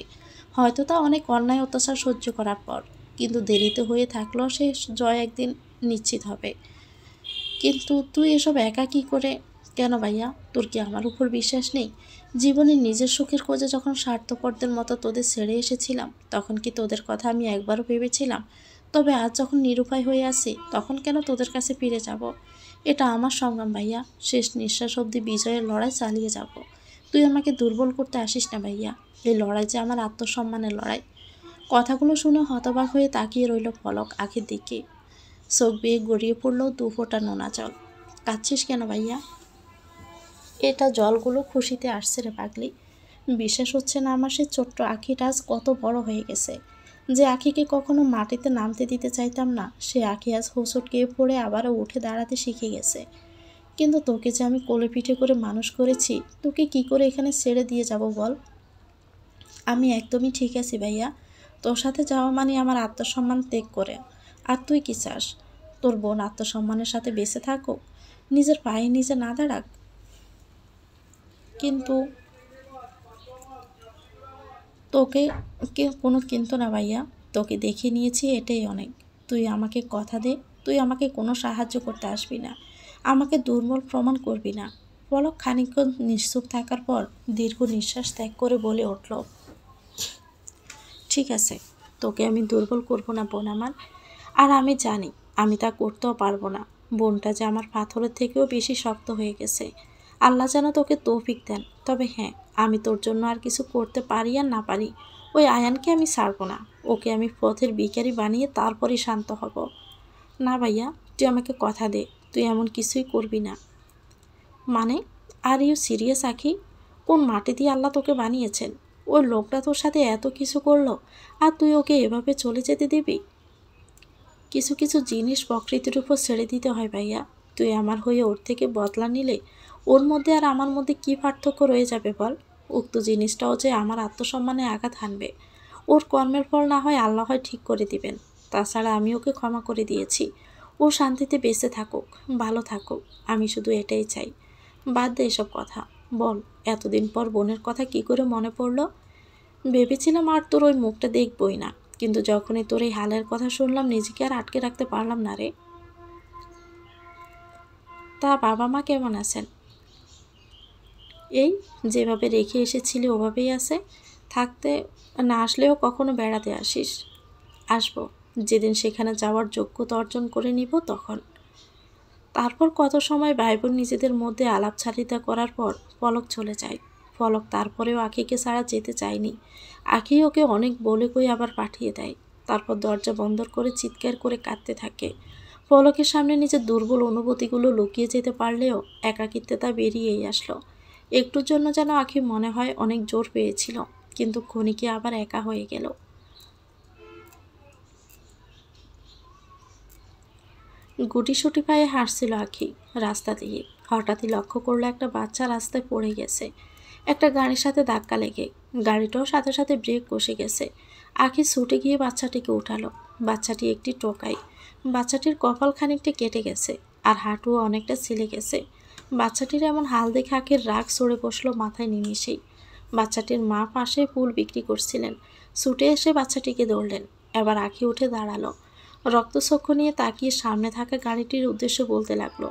হয়তো তা অনেক অন্যায় অত্যাচার সহ্য করার পর, কিন্তু দেরিতে হয়ে থাকলেও সে জয় একদিন নিশ্চিত হবে। কিন্তু তুই এসব একা কী করে? কেন ভাইয়া, তোর কি আমার উপর বিশ্বাস নেই? জীবনের নিজের সুখের খোঁজে যখন স্বার্থপরদের মতো তোদের ছেড়ে এসেছিলাম, তখন কি তোদের কথা আমি একবারও ভেবেছিলাম? তবে আজ যখন নিরুপায় হয়ে আছি, তখন কেন তোদের কাছে ফিরে যাব? এটা আমার সংগ্রাম ভাইয়া। শেষ নিঃশ্বাস অবধি বিজয়ের লড়াই চালিয়ে যাব। তুই আমাকে দুর্বল করতে আসিস না ভাইয়া। এই লড়াই যে আমার আত্মসম্মানের লড়াই। কথাগুলো শুনে হতবাক হয়ে তাকিয়ে রইল পলক আখির দিকে। চোখ বেয়ে গড়িয়ে পড়ল 2 ফোঁটা নোনা জল। কাঁদছিস কেন ভাইয়া? এটা জলগুলো খুশিতে আসছে রে পাগলি। বিশ্বাস হচ্ছে না আমার সেই ছোট্ট আখিটা আজ কত বড় হয়ে গেছে। যে আখিকে কখনো মাটিতে নামতে দিতে চাইতাম না, সে আখি আজ হোঁচট খেয়ে পড়ে আবারও উঠে দাঁড়াতে শিখে গেছে। কিন্তু তোকে যে আমি কোলে পিঠে করে মানুষ করেছি, তোকে কি করে এখানে ছেড়ে দিয়ে যাব বল? আমি একদমই ঠিক আছি ভাইয়া। তোর সাথে যাওয়া মানে আমার আত্মসম্মান ত্যাগ করে। আর তুই কি চাস? তোর বোন আত্মসম্মানের সাথে বেঁচে থাকুক, নিজের পায়ে নিজে না দাঁড়াক? কিন্তু তোকে কোনো কিন্তু না ভাইয়া। তোকে দেখে নিয়েছি, এটাই অনেক। তুই আমাকে কথা দে, তুই আমাকে কোনো সাহায্য করতে আসবি না, আমাকে দুর্বল প্রমাণ করবি না। পলক খানিকক্ষণ নিশ্চুপ থাকার পর দীর্ঘ নিঃশ্বাস ত্যাগ করে বলে উঠল, ঠিক আছে, তোকে আমি দুর্বল করব না বোন আমার। আর আমি জানি আমি তা করতেও পারবো না। বোনটা যে আমার পাথরের থেকেও বেশি শক্ত হয়ে গেছে। আল্লাহ যেন তোকে তৌফিক দেন। তবে হ্যাঁ, আমি তোর জন্য আর কিছু করতে পারি আর না পারি, ওই আয়ানকে আমি ছাড়বো না। ওকে আমি পথের ভিখারি বানিয়ে তারপরই শান্ত হব। না ভাইয়া, তুই আমাকে কথা দে, তুই এমন কিছুই করবি না। মানে? আর ইউ সিরিয়াস আখি? কোন মাটি দিয়ে আল্লাহ তোকে বানিয়েছেন? ওই লোকটা তোর সাথে এত কিছু করলো, আর তুই ওকে এভাবে চলে যেতে দিবি? কিছু কিছু জিনিস প্রকৃতির উপর ছেড়ে দিতে হয় ভাইয়া। তুই আমার হয়ে ওর থেকে বদলা নিলে ওর মধ্যে আর আমার মধ্যে কী পার্থক্য রয়ে যাবে বল? উক্ত জিনিসটাও যে আমার আত্মসম্মানে আঘাত হানবে। ওর কর্মের ফল না হয় আল্লাহ হয় ঠিক করে দিবেন। তাছাড়া আমি ওকে ক্ষমা করে দিয়েছি। ও শান্তিতে বেঁচে থাকুক, ভালো থাকুক, আমি শুধু এটাই চাই। বাদ দে এসব কথা। বল, এতদিন পর বোনের কথা কি করে মনে পড়লো? ভেবেছিলাম আর তোর ওই মুখটা দেখবই না, কিন্তু যখনই তোর এই হালের কথা শুনলাম নিজেকে আর আটকে রাখতে পারলাম না রে। তা বাবা মা কেমন আছেন? এই যেভাবে রেখে এসেছিলি ওভাবেই আছে। থাকতে না আসলেও কখনো বেড়াতে আসিস। আসবো, যেদিন সেখানে যাওয়ার যোগ্যতা অর্জন করে নিব তখন। তারপর কত সময় ভাই বোন নিজেদের মধ্যে আলাপচারিতা করার পর পলক চলে যায়। পলক তারপরেও আখিকে ছাড়া যেতে চায়নি। আখি ওকে অনেক বলে কই আবার পাঠিয়ে দেয়। তারপর দরজা বন্ধ করে চিৎকার করে কাঁদতে থাকে। পলকের সামনে নিজের দুর্বল অনুভূতিগুলো লুকিয়ে যেতে পারলেও একাকিত্বে তা বেরিয়েই আসলো। একটুর জন্য যেন আখি মনে হয় অনেক জোর পেয়েছিল, কিন্তু ক্ষণিকে আবার একা হয়ে গেল। গুটিসুটি পায়ে হাঁটছিল আখি রাস্তা দিয়ে। হঠাৎই লক্ষ্য করলো একটা বাচ্চা রাস্তায় পড়ে গেছে। একটা গাড়ির সাথে ধাক্কা লেগে গাড়িটাও সাথে সাথে ব্রেক কষে গেছে। আখি ছুটে গিয়ে বাচ্চাটিকে উঠালো। বাচ্চাটি একটি টোকাই। বাচ্চাটির কপাল খানিকটা কেটে গেছে, আর হাঁটুও অনেকটা ছিলে গেছে। বাচ্চাটির এমন হাল দেখে আখির রাগ চড়ে বসলো মাথায় নিমিষেই। বাচ্চাটির মা পাশে ফুল বিক্রি করছিলেন। ছুটে এসে বাচ্চাটিকে ধরলেন। এবার আখি উঠে দাঁড়ালো। রক্তচক্ষু নিয়ে তাকিয়ে সামনে থাকা গাড়িটির উদ্দেশ্যে বলতে লাগলো,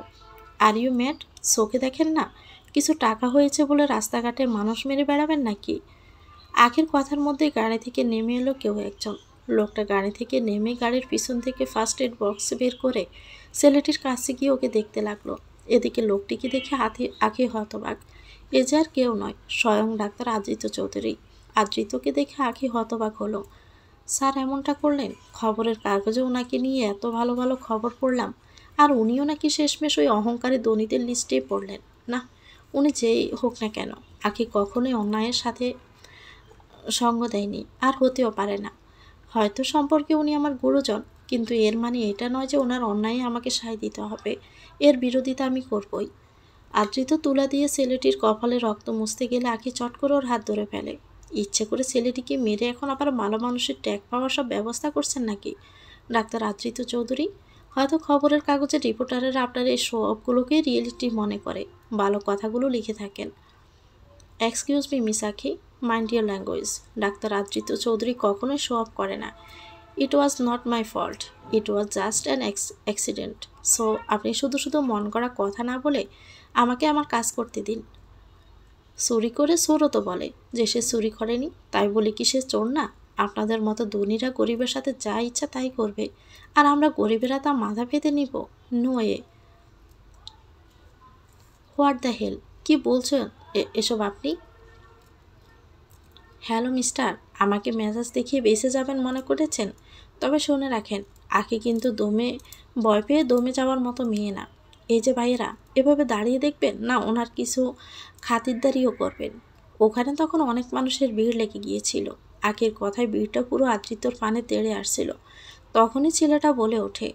আর ইউ ম্যাড? চোখে দেখেন না কিছু টাকা হয়েছে বলে রাস্তাঘাটে মানুষ মেরে বেড়াবেন নাকি? আখের কথার মধ্যে গাড়ি থেকে নেমে এলো কেউ একজন। লোকটা গাড়ি থেকে নেমে গাড়ির পিছন থেকে ফার্স্ট এড বক্স বের করে ছেলেটির কাছে গিয়ে ওকে দেখতে লাগলো। এদিকে লোকটিকে দেখে আখি হতবাক। এ যে আর কেউ নয়, স্বয়ং ডাক্তার আদৃত চৌধুরী। আদৃতকে দেখে আখি হতবাক হলো। স্যার এমনটা করলেন? খবরের কাগজে ওনাকে নিয়ে এত ভালো ভালো খবর পড়লাম, আর উনিও নাকি শেষমেশ ওই অহংকারী দনীদের লিস্টেই পড়লেন। না, উনি যেই হোক না কেন, আখি কখনোই অন্যায়ের সাথে সঙ্গ দেয়নি, আর হতেও পারে না। হয়তো সম্পর্কে উনি আমার গুরুজন, কিন্তু এর মানে এটা নয় যে ওনার অন্যায়ে আমাকে সায় দিতে হবে। এর বিরোধিতা আমি করবই। আদৃত তুলা দিয়ে ছেলেটির কপালে রক্ত মুছতে গেলে আখি চট করে ওর হাত ধরে ফেলে। ইচ্ছে করে ছেলেটিকে মেরে এখন আবার ভালো মানুষের ট্যাগ পাওয়ার সব ব্যবস্থা করছেন নাকি ডাক্তার আদৃত চৌধুরী? হয়তো খবরের কাগজে রিপোর্টাররা আপনার এই শো অফগুলোকে রিয়েলিটি মনে করে ভালো কথাগুলো লিখে থাকেন। Excuse me miss Akhi, mind your language. Doctor Adrito Chowdhury কখনোই শো অফ করে না। It was not my fault, it was just an accident. So আপনি শুধু শুধু মন করা কথা না বলে আমাকে আমার কাজ করতে দিন। চুরি করে চোরও তো বলে যে সে চুরি করেনি, তাই বলে কি সে চোর না? আপনাদের মতো ধনীরা গরিবের সাথে যা ইচ্ছা তাই করবে, আর আমরা গরিবেরা তা মাথা পেতে নিব? নো এ। হোয়াট দ্য হেল, কি বলছেন এসব আপনি? হ্যালো মিস্টার, আমাকে মেজাজ দেখিয়ে বেঁচে যাবেন মনে করেছেন? তবে শুনে রাখেন, আখি কিন্তু ভয় পেয়ে দমে যাওয়ার মতো মেয়ে না। এই যে ভাইয়েরা, এভাবে দাঁড়িয়ে দেখবেন না ওনার কিছু খাতিরদারিও করবেন। ওখানে তখন অনেক মানুষের ভিড় লেগে গিয়েছিল। আখির কথায় ভিড়টা পুরো আদৃতর পানে তেড়ে আসছিল। তখনই ছেলেটা বলে ওঠে,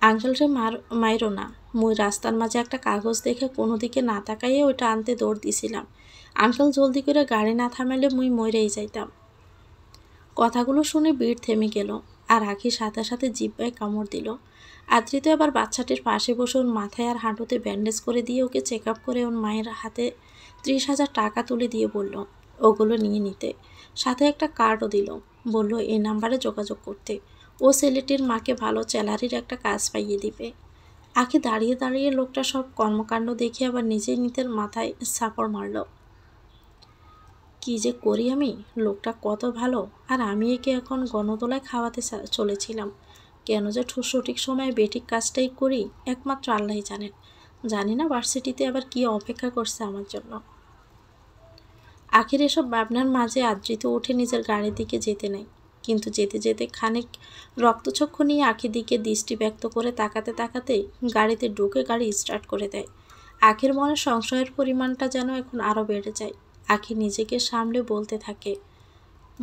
আঙ্কেল রে মাইরো না, মুই রাস্তার মাঝে একটা কাগজ দেখে কোনো দিকে না তাকাইয়ে ওইটা আনতে দৌড় দিছিলাম। আঙ্কেল জলদি করে গাড়ি না থামাইলে মুই মরেই যাইতাম। কথাগুলো শুনে ভিড় থেমে গেল, আর আখি সাথে সাথে জিহ্বায় কামড় দিল। আদৃত এবার বাচ্চাটির পাশে বসে ওর মাথায় আর হাঁটুতে ব্যান্ডেজ করে দিয়ে ওকে চেক আপ করে ওর মায়ের হাতে 30,000 টাকা তুলে দিয়ে বলল ওগুলো নিয়ে নিতে। সাথে একটা কার্ডও দিল, বলল এই নাম্বারে যোগাযোগ করতে। ও ছেলেটির মাকে ভালো স্যালারির একটা কাজ পাইয়ে দিবে। আখি দাঁড়িয়ে দাঁড়িয়ে লোকটা সব কর্মকাণ্ড দেখে আবার নিজেই নিজের মাথায় ছাপড় মারল। কি যে করি আমি, লোকটা কত ভালো, আর আমি একে এখন গণদোলায় খাওয়াতে চলেছিলাম। কেন যে সঠিক সময়ে বেঠিক কাজটাই করি একমাত্র আল্লাহই জানেন। জানি না ভার্সিটিতে আবার কি অপেক্ষা করছে আমার জন্য। আখির এসব ভাবনার মাঝে আদৃত উঠে নিজের গাড়ির দিকে যেতে নেয়, কিন্তু যেতে যেতে খানিক রক্তচক্ষু নিয়ে আখির দিকে দৃষ্টি ব্যক্ত করে তাকাতে তাকাতে গাড়িতে ঢুকে গাড়ি স্টার্ট করে দেয়। আখির মনে সংশয়ের পরিমাণটা যেন এখন আরও বেড়ে যায়। আখি নিজেকে সামলে বলতে থাকে,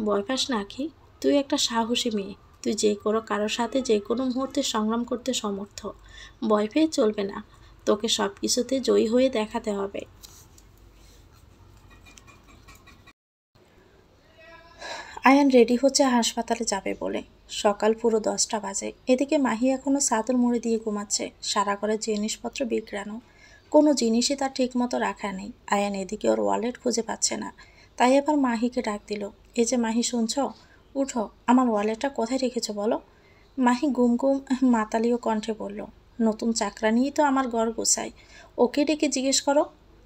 ভয় পাস না আখি, তুই একটা সাহসী মেয়ে। তুই যে কোনো কারোর সাথে যে কোনো মুহূর্তে সংগ্রাম করতে সমর্থ। ভয় পেয়ে চলবে না, তোকে সব কিছুতে জয়ী হয়ে দেখাতে হবে। আয়ান রেডি হচ্ছে হাসপাতালে যাবে বলে। সকাল পুরো 10টা বাজে। এদিকে মাহি এখনো চাদর মুড়ি দিয়ে ঘুমাচ্ছে। সারা ঘরের জিনিসপত্র বিগড়ানো, কোনো জিনিসই তার ঠিক মতো রাখা নেই। আয়ান এদিকে ওর ওয়ালেট খুঁজে পাচ্ছে না, তাই এবার মাহিকে ডাক দিল। এই যে মাহি, শুনছ? উঠো, আমার ওয়ালেটটা কোথায় রেখেছো বলো। মাহি গুম গুম মাতালীয় কণ্ঠে বলল, নতুন চাকরানিই তো আমার ঘর গোছায়, ওকে ডেকে জিজ্ঞেস করো।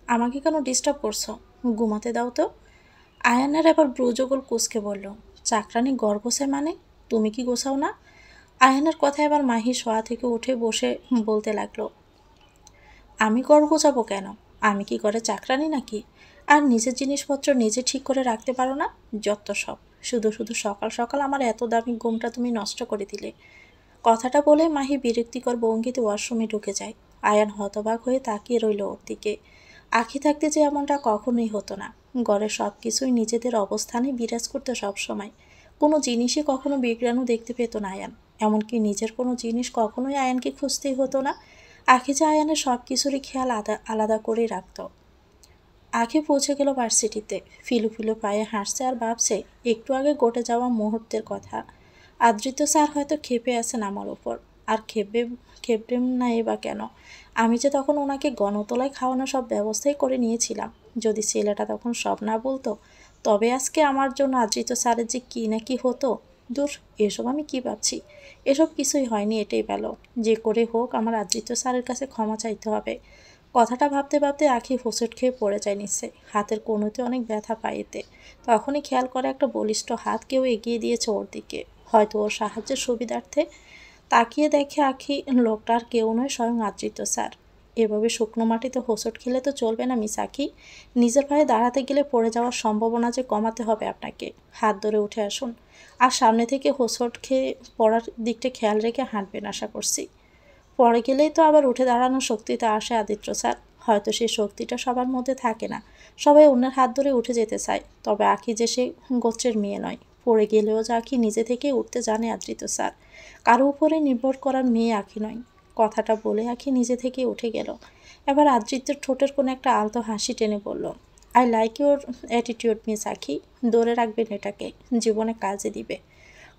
আমাকে কেন ডিস্টার্ব করছো? ঘুমাতে দাও তো। আয়ানের এবার ব্রুজগোল কুঁচকে বলল, চাকরানি ঘর গোছায় মানে? তুমি কি গোছাও না? আয়ানের কথা এবার মাহি শোয়া থেকে উঠে বসে বলতে লাগলো, আমি ঘর গোছাবো কেন? আমি কি ঘরে চাকরানি নাকি? আর নিজের জিনিসপত্র নিজে ঠিক করে রাখতে পারো না? যত সব। শুধু শুধু সকাল সকাল আমার এত দামি ঘুমটা তুমি নষ্ট করে দিলে। কথাটা বলে মাহি বিরক্তিকর ভঙ্গিতে ওয়াশরুমে ঢুকে যায়। আয়ান হতবাক হয়ে তাকিয়ে রইল ওর দিকে। আঁখি থাকতে যে এমনটা কখনোই হতো না। ঘরের সব কিছুই নিজেদের অবস্থানে বিরাজ করতো সবসময়। কোনো জিনিসই কখনো বিগড়ানো দেখতে পেত না আয়ান। এমনকি নিজের কোনো জিনিস কখনোই আয়ানকে খুঁজতেই হতো না। আঁখি যে আয়ানের সব কিছুরই খেয়াল আলাদা করেই রাখত। আঁখি পৌঁছে গেল ভার্সিটিতে। ফিলু ফিলু পায়ে হাঁটছে আর ভাবছে একটু আগে ঘটে যাওয়া মুহূর্তের কথা। আদৃত স্যার হয়তো ক্ষেপে আছেন আমার ওপর। আর ক্ষেপবেন না বা কেন? আমি যে তখন ওনাকে গণতলায় খাওয়ানোর সব ব্যবস্থাই করে নিয়েছিলাম। যদি ছেলেটা তখন সব না বলতো, তবে আজকে আমার জন্য আদৃত স্যারের যে কী না কি হতো। দূর, এসব আমি কি ভাবছি। এসব কিছুই হয়নি, এটাই ভালো। যে করে হোক আমার আদৃত স্যারের কাছে ক্ষমা চাইতে হবে। কথাটা ভাবতে ভাবতে আঁখি হোঁচট খেয়ে পড়ে যায় নিচে। হাতের কনুইতে অনেক ব্যথা পায় এতে। তখনই খেয়াল করে একটা বলিষ্ঠ হাত কেউ এগিয়ে দিয়েছে ওর দিকে, হয়তো ওর সাহায্যের সুবিধার্থে। তাকিয়ে দেখে আঁখি লোকটা আর কেউ নয়, স্বয়ং আদৃত স্যার। এভাবে শুকনো মাটিতে হোঁচট খেলে তো চলবে না মিস আঁখি। নিজের পায়ে দাঁড়াতে গেলে পড়ে যাওয়ার সম্ভাবনা যে কমাতে হবে আপনাকে। হাত ধরে উঠে আসুন। আর সামনে থেকে হোঁচট খেয়ে পড়ার দিকটা খেয়াল রেখে হাঁটবেন আশা করছি। পরে গেলেই তো আবার উঠে দাঁড়ানোর শক্তিতে আসে আদিত্য স্যার। হয়তো সেই শক্তিটা সবার মধ্যে থাকে না। সবাই অন্যের হাত ধরে উঠে যেতে চায়, তবে আঁখি যে সে গোত্রের মেয়ে নয়। পড়ে গেলেও যে আঁখি নিজে থেকে উঠতে জানে আদৃত স্যার। কারো উপরে নির্ভর করার মেয়ে আঁখি নয়। কথাটা বলে আঁখি নিজে থেকে উঠে গেল। এবার আদৃত্যের ঠোঁটের কোনো একটা আলতো হাসি টেনে বলল, I like your attitude miss Ankhi. ধরে রাখবেন এটাকে, জীবনে কাজে দিবে।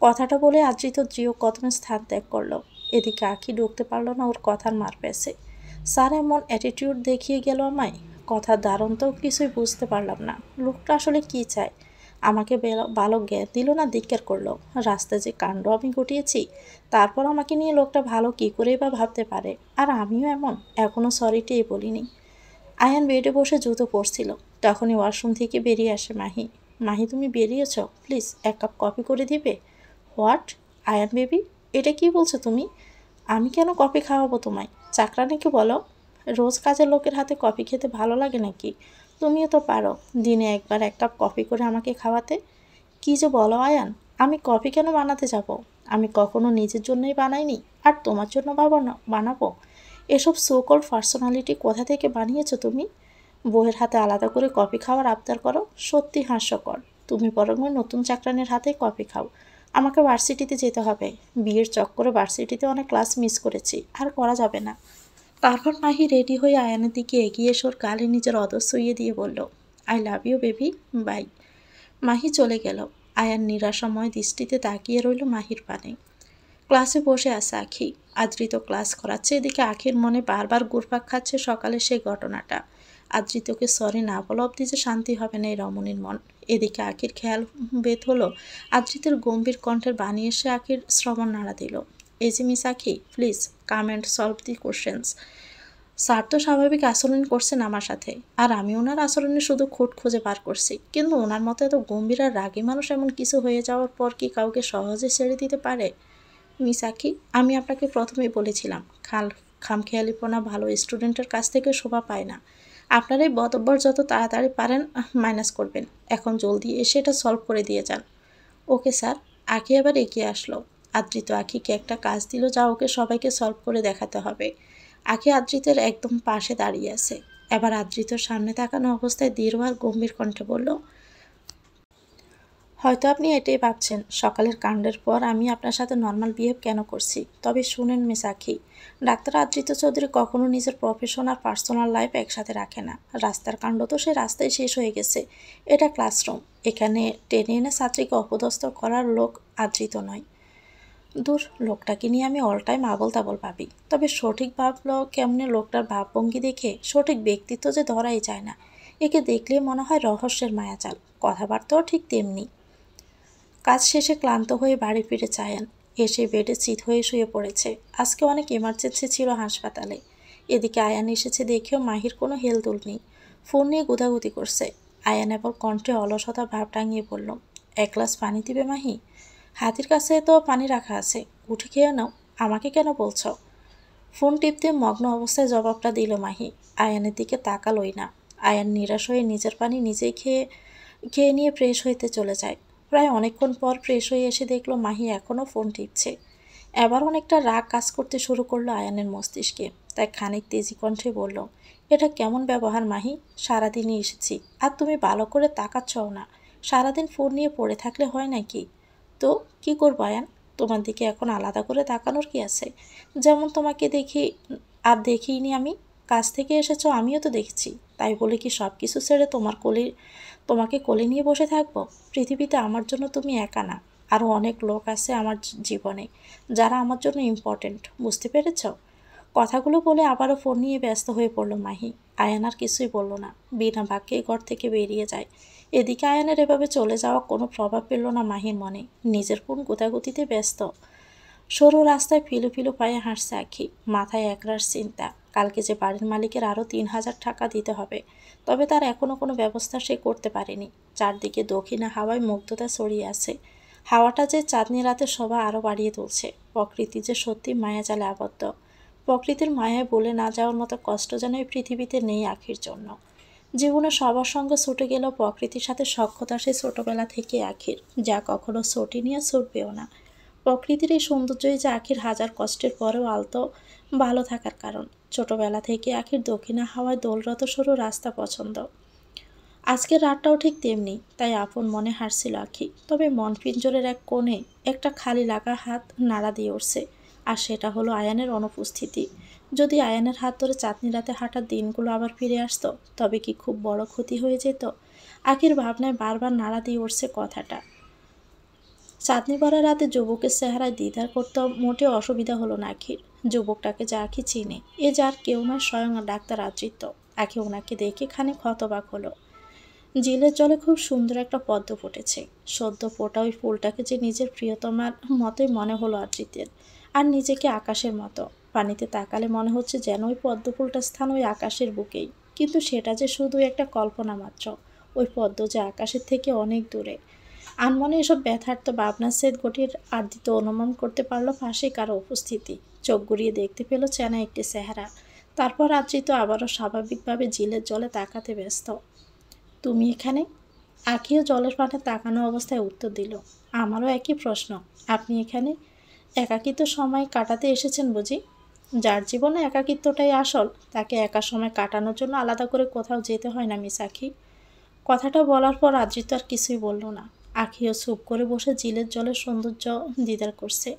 কথাটা বলে আদৃত দৃঢ় কদমে স্থান ত্যাগ করলো। এদিকে আঁখি ঢুকতে পারল না ওর কথার মার পেছে। স্যার এমন অ্যাটিটিউড দেখিয়ে গেল আমায়। কথার দারুণ তো কিছুই বুঝতে পারলাম না। লোকটা আসলে কি চায়? আমাকে ভালো জ্ঞান দিল না ধিক্কার করলো? রাস্তায় যে কাণ্ড আমি ঘটিয়েছি, তারপর আমাকে নিয়ে লোকটা ভালো কী করেই বা ভাবতে পারে? আর আমিও এমন, এখনও সরিটাই বলিনি। আয়ান বেডে বসে জুতো পরছিল। তখনই ওয়াশরুম থেকে বেরিয়ে আসে মাহি। মাহি, তুমি বেরিয়েছ? প্লিজ 1 কাপ কফি করে দিবে? হোয়াট? আয়ান বেবি, এটা কি বলছো তুমি? আমি কেন কফি খাওয়াবো তোমায়? চাকরানিকে বলো। রোজ কাজের লোকের হাতে কফি খেতে ভালো লাগে নাকি? তুমিও তো পারো দিনে একবার 1 কাপ কফি করে আমাকে খাওয়াতে। কী যে বলো আয়ান, আমি কফি কেন বানাতে যাব? আমি কখনো নিজের জন্যই বানাইনি, আর তোমার জন্য বানাবো? এসব সোকল্ড পার্সোনালিটি কোথা থেকে বানিয়েছো তুমি? বউয়ের হাতে আলাদা করে কফি খাওয়ার আবদার করো? সত্যি হাস্যকর। তুমি বরং ওই নতুন চাকরানির হাতে কফি খাও। আমাকে ভার্সিটিতে যেতে হবে। বিয়ের চক্করে ভার্সিটিতে অনেক ক্লাস মিস করেছি, আর করা যাবে না। তারপর মাহি রেডি হয়ে আয়ানের দিকে এগিয়ে এসে ওর গালে নিজের অদর সইয়ে দিয়ে বলল, I love you baby, bye. Mahi চলে গেল। আয়ান নিরাশাময় দৃষ্টিতে তাকিয়ে রইল মাহির পানে। ক্লাসে বসে আছে আঁখি। আদৃত ক্লাস করাচ্ছে। এদিকে আঁখির মনে বারবার ঘুরপাক খাচ্ছে সকালের সেই ঘটনাটা। আদৃতকে সরি না বলা অব্দি যে শান্তি হবে না এই রমণীর মন। এদিকে আঁখির খেয়াল বেদ হলো আদৃতের গম্ভীর কণ্ঠের বাণী এসে আঁখির শ্রবণ নাড়া দিল। এই যে miss Ankhi, please come and solve the questions. Sir তো স্বাভাবিক আচরণ করছেন আমার সাথে, আর আমি ওনার আচরণে শুধু খুঁট খুঁজে বার করছি। কিন্তু ওনার মতো এত গম্ভীর আর রাগী মানুষ এমন কিছু হয়ে যাওয়ার পর কি কাউকে সহজে ছেড়ে দিতে পারে? মিস আঁখি, আমি আপনাকে প্রথমেই বলেছিলাম, খামখেয়ালিপনা ভালো স্টুডেন্টের কাছ থেকে শোভা পায় না। আপনার এই বতব্বর যত তাড়াতাড়ি পারেন মাইনাস করবেন। এখন জলদি এসে এটা সলভ করে দিয়ে যান। Okay sir. আঁখি এবার এগিয়ে আসলো। আদৃত আঁখিকে একটা কাজ দিল যা ওকে সবাইকে সলভ করে দেখাতে হবে। আঁখি আদৃতের একদম পাশে দাঁড়িয়ে আছে। এবার আদৃতর সামনে তাকানো অবস্থায় দৃঢ় আর গম্ভীর কণ্ঠে বলল, হয়তো আপনি এটাই ভাবছেন, সকালের কাণ্ডের পর আমি আপনার সাথে নর্মাল বিহেভ কেন করছি। তবে শুনেন মিস আখি, ডাক্তার আদ্রিত চৌধুরী কখনো নিজের প্রফেশন আর পার্সোনাল লাইফ একসাথে রাখে না। রাস্তার কাণ্ড তো সে রাস্তায় শেষ হয়ে গেছে। এটা ক্লাসরুম, এখানে টেনে এনে ছাত্রীকে অপদস্থ করার লোক আদ্রিত নয়। দূর, লোকটাকে নিয়ে আমি অল টাইম আবল তাবল ভাবি। তবে সঠিক ভাবলো কেমনে, লোকটার ভাবভঙ্গি দেখে সঠিক ব্যক্তিত্ব যে ধরাই যায় না। একে দেখলে মনে হয় রহস্যের মায়াজাল, কথাবার্তাও ঠিক তেমনি। কাজ শেষে ক্লান্ত হয়ে বাড়ি ফিরে চায়ান এসে বেডে চিত হয়ে শুয়ে পড়েছে। আজকে অনেক এমার্জেন্সি ছিল হাসপাতালে। এদিকে আয়ান এসেছে দেখেও মাহির কোনো হেলদোল নেই। ফোন নিয়ে গুদাগুদি করছে। আয়ান এবার কণ্ঠে অলসতা ভাব টাঙিয়ে বলল, এক গ্লাস পানি দিবে মাহি? হাতির কাছে তো পানি রাখা আছে, উঠে খেয়ে নাও। আমাকে কেন বলছ? ফোন টিপতে মগ্ন অবস্থায় জবাবটা দিল মাহি। আয়ানের দিকে তাকালোই না। আয়ান নিরাশ হয়ে নিজের পানি নিজেই খেয়ে খেয়ে নিয়ে ফ্রেশ হইতে চলে যায়। প্রায় অনেকক্ষণ পর ফ্রেশ হয়ে এসে দেখলো মাহি এখনও ফোন টিপছে। এবার অনেকটা রাগ কাজ করতে শুরু করলো আয়ানের মস্তিষ্কে। তাই খানিক তেজি কণ্ঠে বলল, এটা কেমন ব্যবহার মাহি? সারাদিনই এসেছি আর তুমি ভালো করে তাকাচ্ছও না। সারাদিন ফোন নিয়ে পড়ে থাকলে হয় নাকি? তো কি করবো আয়ান, তোমার দিকে এখন আলাদা করে তাকানোর কি আছে? যেমন তোমাকে দেখি আর দেখিনি আমি, কাজ থেকে এসেছো আমিও তো দেখছি। তাই বলে কি সব কিছু ছেড়ে তোমাকে কোলে নিয়ে বসে থাকবো? পৃথিবীতে আমার জন্য তুমি একা না, আরও অনেক লোক আছে আমার জীবনে যারা আমার জন্য ইম্পর্টেন্ট, বুঝতে পেরেছ? কথাগুলো বলে আবারও ফোন নিয়ে ব্যস্ত হয়ে পড়ল মাহি। আয়ান আর কিছুই বলল না, বিনা বাক্যে ঘর থেকে বেরিয়ে যায়। এদিকে আয়ানের এভাবে চলে যাওয়া কোনো প্রভাব পেল না মাহির মনে। নিজের কোন গোতাগুতিতে ব্যস্ত। সরু রাস্তায় ফিলু ফিলু পায়ে হাঁটছে আখি, মাথায় একরাশ চিন্তা। কালকে যে বাড়ির মালিকের আরও 3,000 টাকা দিতে হবে, তবে তার এখনও কোনো ব্যবস্থা সে করতে পারেনি। চারদিকে দক্ষিণা হাওয়ায় মুগ্ধতা ছড়িয়ে আছে। হাওয়াটা যে চাঁদনি রাতে শোভা আরও বাড়িয়ে তুলছে। প্রকৃতি যে সত্যি মায়াজালে আবদ্ধ। প্রকৃতির মায়ায় বলে না যাওয়ার মতো কষ্ট যেন এই পৃথিবীতে নেই আখির জন্য। জীবনে সবার সঙ্গে ছুটে গেলেও প্রকৃতির সাথে সখ্যতা সে ছোটবেলা থেকে আখির, যা কখনো ছুটি নিয়ে ছুটবেও না। প্রকৃতির এই সৌন্দর্যই যে আখির হাজার কষ্টের পরেও আলতো ভালো থাকার কারণ। ছোটবেলা থেকে আখির দক্ষিণা হাওয়ায় দোলরত সরু রাস্তা পছন্দ। আজকের রাতটাও ঠিক তেমনি, তাই আপন মনে হাসছিল আখি। তবে মন পিঞ্জরের এক কোণে একটা খালি লাগা হাত নাড়া দিয়ে উঠছে, আর সেটা হলো আয়ানের অনুপস্থিতি। যদি আয়ানের হাত ধরে চাঁদনি রাতে হাঁটার দিনগুলো আবার ফিরে আসতো, তবে কি খুব বড় ক্ষতি হয়ে যেত? আখির ভাবনায় বারবার নাড়া দিয়ে উঠছে কথাটা। চাঁদনি ভরা রাতে যুবকের চেহারায় দিদার করতে মোটেও অসুবিধা হলো না আখির। যুবকটাকে যা আখি চিনে, এ যার কেউ নয়, স্বয়ং ডাক্তার আদৃত। আখি ওনাকে দেখে খানিক হতবাক হলো। ঝিলের জলে খুব সুন্দর একটা পদ্ম ফুটেছে। সদ্য ফোটা ওই ফুলটাকে যে নিজের প্রিয়তমার মতোই মনে হলো আদৃতের, আর নিজেকে আকাশের মতো। পানিতে তাকালে মনে হচ্ছে যেন ওই পদ্ম ফুলটার স্থান ওই আকাশের বুকেই। কিন্তু সেটা যে শুধু একটা কল্পনা মাত্র। ওই পদ্ম যে আকাশের থেকে অনেক দূরে। আনমনে এসব ব্যথার্থ ভাবনার সেদ গটির আদৃত অনুমান করতে পারল পাশে কারো উপস্থিতি। চোখ ঘুরিয়ে দেখতে পেল চেনা একটি চেহারা। তারপর আদৃত আবারও স্বাভাবিকভাবে ঝিলের জলে তাকাতে ব্যস্ত। তুমি এখানে? আখিও জলের পানে তাকানো অবস্থায় উত্তর দিল, আমারও একই প্রশ্ন। আপনি এখানে একাকিত্ব সময় কাটাতে এসেছেন বুঝি? যার জীবনে একাকিত্বটাই আসল, তাকে একা সময় কাটানোর জন্য আলাদা করে কোথাও যেতে হয় না মিস আখি। কথাটা বলার পর আদৃত আর কিছুই বলল না। আখিও চুপ করে বসে ঝিলের জলের সৌন্দর্য দিদার করছে।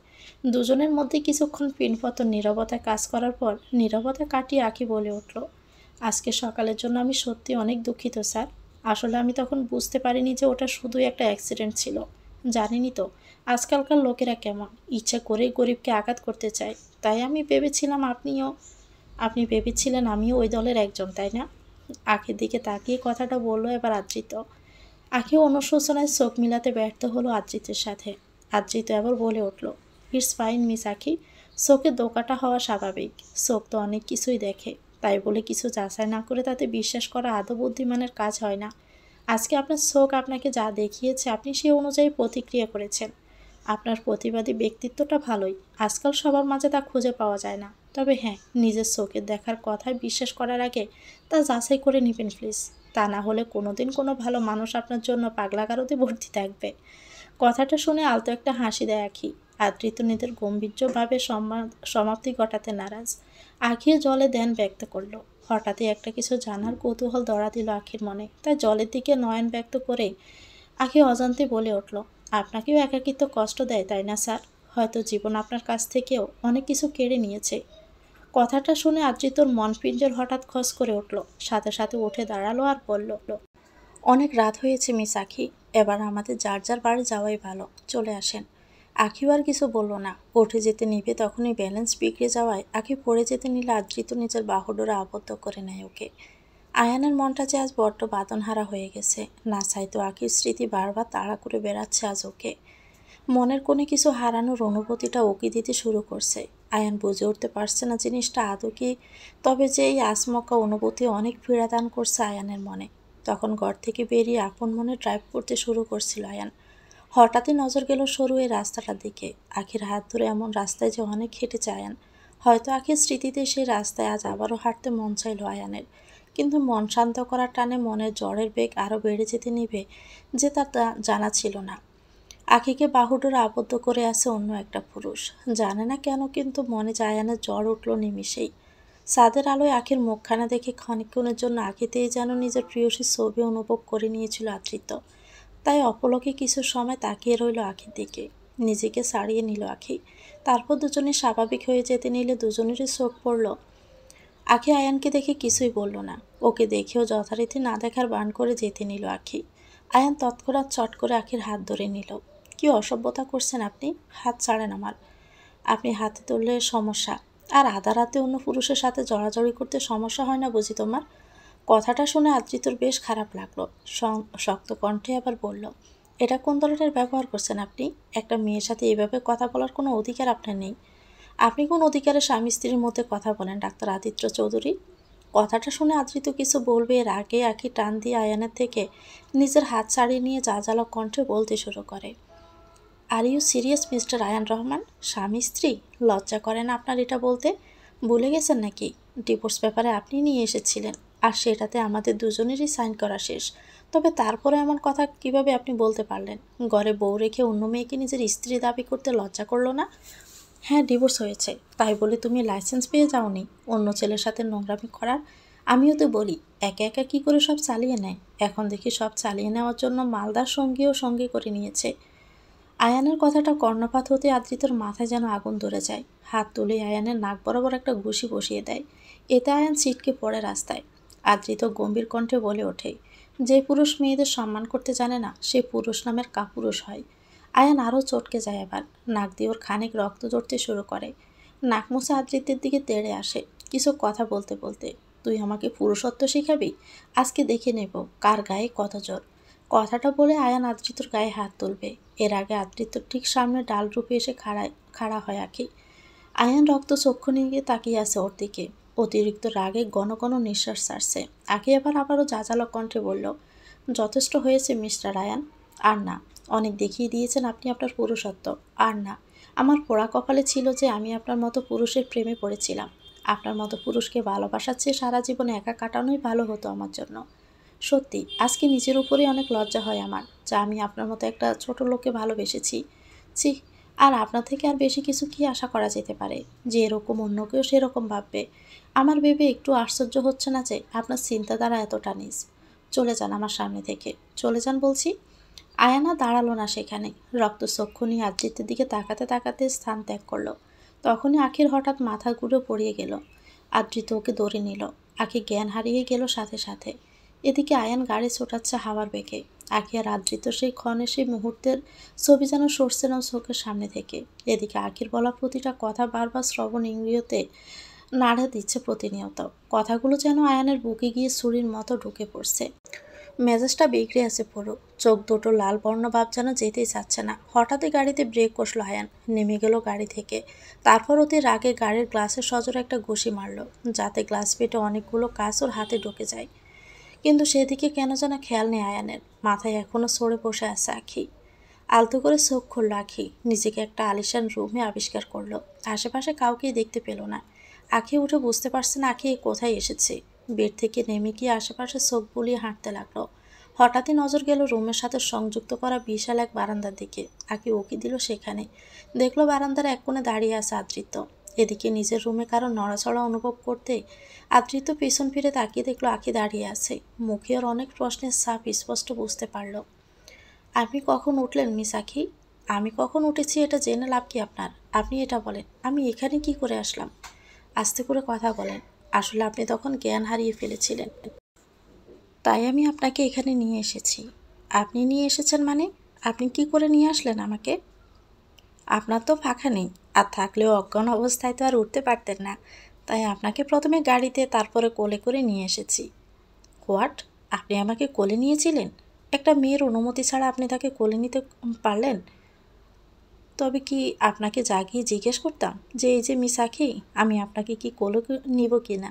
দুজনের মধ্যে কিছুক্ষণ পিনপতন নীরবতায় কাজ করার পর নীরবতা কাটিয়ে আখি বলে উঠল, আজকে সকালের জন্য আমি সত্যি অনেক দুঃখিত স্যার। আসলে আমি তখন বুঝতে পারিনি যে ওটা শুধুই একটা অ্যাক্সিডেন্ট ছিল। জানিনি তো আজকালকার লোকেরা কেমন, ইচ্ছা করেই গরিবকে আঘাত করতে চায়। তাই আমি ভেবেছিলাম আপনি ভেবেছিলেন আমিও ওই দলের একজন, তাই না? আখির দিকে তাকিয়ে কথাটা বলল এবার আদৃত। আখি অনুশোচনায় চোখ মিলাতে ব্যর্থ হলো আদৃতের সাথে। আদৃত এবার বলে উঠল, ইটস ফাইন মিস আখি, চোখে দোকাটা হওয়া স্বাভাবিক। চোখ তো অনেক কিছুই দেখে, তাই বলে কিছু যাচাই না করে তাতে বিশ্বাস করা আদৌ বুদ্ধিমানের কাজ হয় না। আজকে আপনার চোখ আপনাকে যা দেখিয়েছে আপনি সেই অনুযায়ী প্রতিক্রিয়া করেছেন। আপনার প্রতিবাদী ব্যক্তিত্বটা ভালোই, আজকাল সবার মাঝে তা খুঁজে পাওয়া যায় না। তবে হ্যাঁ, নিজের চোখের দেখার কথায় বিশ্বাস করার আগে তা যাচাই করে নেবেন প্লিজ। তা না হলে কোনোদিন কোনো ভালো মানুষ আপনার জন্য পাগলাগারদে ভর্তি থাকবে। কথাটা শুনে আলতো একটা হাসি দেয় আখি। আদৃত নিজের গম্ভীর্যভাবে সমাপ্তি ঘটাতে নারাজ। আখিও জলে ধ্যান ব্যক্ত করলো। হঠাৎই একটা কিছু জানার কৌতূহল দড়া দিল আখির মনে, তাই জলের দিকে নয়ন ব্যক্ত করে আখি অজান্তে বলে উঠল, আপনাকেও একাকিত্ব কষ্ট দেয় তাই না স্যার? হয়তো জীবন আপনার কাছ থেকেও অনেক কিছু কেড়ে নিয়েছে। কথাটা শুনে আদ্রিতর মন পিঞ্জর হঠাৎ খস করে উঠল। সাথে সাথে উঠে দাঁড়ালো আর বলল, অনেক রাত হয়েছে মিস আখি, এবার আমাদের যার যার বাড়ি যাওয়াই ভালো, চলে আসেন। আখিও আর কিছু বলল না। উঠে যেতে নিবে তখনই ব্যালেন্স বিগড়ে যাওয়ায় আখি পড়ে যেতে নিলে আদ্রিত নিজের বাহুডোরে আবদ্ধ করে নেয় ওকে। আয়ানের মনটা যে আজ বড্ড বাঁধনহারা হয়ে গেছে। না চাইতো আখির স্মৃতি বারবার তাড়া করে বেড়াচ্ছে আজ ওকে। মনের কোণে কিছু হারানোর অনুভূতিটা ওকে দিতে শুরু করছে। আয়ান বুঝে উঠতে পারছে না জিনিসটা আদৌ কি, তবে যে এই আচমকা অনুভূতি অনেক পীড়া দান করছে আয়ানের মনে। তখন ঘর থেকে বেরিয়ে আপন মনে ড্রাইভ করতে শুরু করছিল আয়ান। হঠাৎই নজর গেল সরু এই রাস্তাটার দিকে। আখির হাত ধরে এমন রাস্তায় যে অনেক হেঁটেছে আয়ান। হয়তো আখির স্মৃতিতে সেই রাস্তায় আজ আবারও হাঁটতে মন চাইল আয়ানের। কিন্তু মন শান্ত করার টানে মনের জ্বরের বেগ আরও বেড়ে যেতে নিবে যে তার জানা ছিল না। আখিকে বাহুডোরে আবদ্ধ করে আছে অন্য একটা পুরুষ। জানে না কেন, কিন্তু মনে আয়ানের জ্বর উঠল নিমিষেই। ছাদের আলোয় আখির মুখখানা দেখে ক্ষণিক্ষণের জন্য আখিতেই যেন নিজের প্রিয়সীর ছবি অনুভব করে নিয়েছিল আদৃত। তাই অপলকে কিছু সময় তাকিয়ে রইল আখির দিকে। নিজেকে ছাড়িয়ে নিল আখি। তারপর দুজনে স্বাভাবিক হয়ে যেতে নিলে দুজনেরই চোখ পড়ল। আখি আয়ানকে দেখে কিছুই বলল না। ওকে দেখেও যথারীতি না দেখার বান করে যেতে নিল আখি। আয়ান তৎক্ষণাৎ চট করে আখির হাত ধরে নিল। কি অসভ্যতা করছেন আপনি? হাত ছাড়েন আমার। আপনি হাতে তুললে সমস্যা, আর আধা রাতে অন্য পুরুষের সাথে জড়াজড়ি করতে সমস্যা হয় না বুঝি তোমার? কথাটা শুনে আদ্রিতর বেশ খারাপ লাগলো। শক্ত কণ্ঠে আবার বলল, এটা কোন ধরনের ব্যবহার করছেন আপনি? একটা মেয়ের সাথে এইভাবে কথা বলার কোনো অধিকার আপনার নেই। আপনি কোন অধিকারে স্বামী স্ত্রীর মধ্যে কথা বলেন ডাক্তার আদিত্য চৌধুরী? কথাটা শুনে আদ্রিত কিছু বলবে এর আগে আখি টান দিয়ে আয়ানের থেকে নিজের হাত ছাড়িয়ে নিয়ে জাজালো কণ্ঠে বলতে শুরু করে, are you serious mister Ayan Rahman? স্বামী স্ত্রী? লজ্জা করে না আপনার এটা বলতে? ভুলে গেছেন নাকি ডিভোর্স পেপারে আপনি নিয়ে এসেছিলেন, আর সেটাতে আমাদের দুজনেরই সাইন করা শেষ। তবে তারপরে এমন কথা কিভাবে আপনি বলতে পারলেন? ঘরে বউ রেখে অন্য মেয়েকে নিজের স্ত্রী দাবি করতে লজ্জা করলো না? হ্যাঁ, ডিভোর্স হয়েছে, তাই বলে তুমি লাইসেন্স পেয়ে যাওনি অন্য ছেলের সাথে নোংরামি করার? আমিও তো বলি একা একা কী করে সব চালিয়ে নেয়। এখন দেখি সব চালিয়ে নেওয়ার জন্য মালদার সঙ্গীও সঙ্গে করে নিয়েছে। আয়ানের কথাটা কর্ণপাত হতে আদ্রিতর মাথায় যেন আগুন ধরে যায়। হাত তুলে আয়ানের নাক বরাবর একটা ঘুষি বসিয়ে দেয়। এতে আয়ান ছিটকে পড়ে রাস্তায়। আদ্রিত গম্ভীর কণ্ঠে বলে ওঠে, যে পুরুষ মেয়েদের সম্মান করতে জানে না সে পুরুষ নামের কাপুরুষ হয়। আয়ান আরও চটকে যায়। এবার নাক দিয়ে ওর খানিক রক্ত ঝরতে শুরু করে। নাক মুছে আদ্রিতের দিকে তেড়ে আসে কিছু কথা বলতে বলতে, তুই আমাকে পুরুষত্ব শিখাবি? আজকে দেখে নেব কার গায়ে কত জোর। কথাটা বলে আয়ান আদ্রিতর গায়ে হাত তুলবে। এর আগে আদ্রিতর ঠিক সামনে ডাল রূপে এসে খাড়া হয় আখি। আয়ান রক্ত চক্ষু নিয়ে তাকিয়ে আছে ওর দিকে। অতিরিক্ত রাগে ঘন ঘন নিঃশ্বাস ছাড়ছে। আখি আবারও জাজালো কণ্ঠে বলল, যথেষ্ট হয়েছে মিস্টার আয়ান। আর না, অনেক দেখিয়ে দিয়েছেন আপনি আপনার পুরুষত্ব। আর না, আমার পোড়া কপালে ছিল যে আমি আপনার মতো পুরুষের প্রেমে পড়েছিলাম। আপনার মতো পুরুষকে ভালোবাসার চেয়ে সারা জীবন একা কাটানোই ভালো হতো আমার জন্য। সত্যি আজকে নিজের উপরেই অনেক লজ্জা হয় আমার, যা আমি আপনার মতো একটা ছোট লোককে ভালোবেসেছি। ছি! আর আপনার থেকে আর বেশি কিছু কি আশা করা যেতে পারে যে এরকম অন্য কেউ সেরকম ভাববে? আমার ভেবে একটু আশ্চর্য হচ্ছে না যে আপনার চিন্তাধারা এতটা নিজ। চলে যান আমার সামনে থেকে, চলে যান বলছি। আয়ানা দাঁড়ালো না সেখানে। রক্তচক্ষু নিয়ে আদ্রিতের দিকে তাকাতে তাকাতে স্থান ত্যাগ করলো। তখনই আখির হঠাৎ মাথা ঘুরে পড়িয়ে গেল। আদ্রিত ওকে দৌড়ে নিল। আখি জ্ঞান হারিয়ে গেল সাথে সাথে। এদিকে আয়ান গাড়ি ছোটাচ্ছে হাওয়ার বেগে। আখি আর আদ্রিত সেই ক্ষণে সেই মুহূর্তের ছবি যেন সরছে না চোখের সামনে থেকে। এদিকে আখির বলা প্রতিটা কথা বারবার শ্রবণ ইন্দ্রিয়তে নাড়া দিচ্ছে প্রতিনিয়ত। কথাগুলো যেন আয়ানের বুকে গিয়ে ছুরির মতো ঢুকে পড়ছে। মেজাজটা বিগড়ে আছে পুরো। চোখ দুটো লাল বর্ণ ভাব যেন যেতেই চাচ্ছে না। হঠাৎই গাড়িতে ব্রেক কষল আয়ান। নেমে গেল গাড়ি থেকে। তারপর অতি রাগে গাড়ির গ্লাসের সজোরে একটা ঘুষি মারল, যাতে গ্লাস পেটে অনেকগুলো কাঁচ ওর হাতে ঢুকে যায়। কিন্তু সেদিকে কেন যেন খেয়াল নেই আয়ানের। মাথায় এখনো সরে বসে আছে আখি। আলতো করে চোখ খুলল আখি। নিজেকে একটা আলিশান রুমে আবিষ্কার করলো। আশেপাশে কাউকেই দেখতে পেল না। আখি উঠে বুঝতে পারছে না আখি কোথায় এসেছে। বেড থেকে নেমে গিয়ে আশেপাশে চোখ বুলিয়ে হাঁটতে লাগলো। হঠাৎই নজর গেল রুমের সাথে সংযুক্ত করা বিশাল এক বারান্দার দিকে। আখি উকি দিল সেখানে। দেখলো বারান্দার এক কোণে দাঁড়িয়ে আছে আদৃত্য। এদিকে নিজের রুমে কারো নড়াচড়া অনুভব করতে আদৃত্য পেছন ফিরে তাকিয়ে দেখলো আখি দাঁড়িয়ে আছে। মুখে ওর অনেক প্রশ্নের ছাপ স্পষ্ট বুঝতে পারল। আপনি কখন উঠলেন মিস আখি? আমি কখন উঠেছি এটা জেনে লাভ কি আপনার? আপনি এটা বলেন, আমি এখানে কি করে আসলাম? আস্তে করে কথা বলেন। আসলে আপনি তখন জ্ঞান হারিয়ে ফেলেছিলেন, তাই আমি আপনাকে এখানে নিয়ে এসেছি। আপনি নিয়ে এসেছেন মানে? আপনি কি করে নিয়ে আসলেন আমাকে? আপনার তো পাখা নেই, আর থাকলেও অজ্ঞান অবস্থায় তো আর উঠতে পারতেন না, তাই আপনাকে প্রথমে গাড়িতে তারপরে কোলে করে নিয়ে এসেছি। হোয়াট? আপনি আমাকে কোলে নিয়েছিলেন? একটা মেয়ের অনুমতি ছাড়া আপনি তাকে কোলে নিতে পারলেন? তবে কি আপনাকে জাগিয়ে জিজ্ঞেস করতাম যে এই যে মিস আখি, আমি আপনাকে কি কোলে নিব কি না?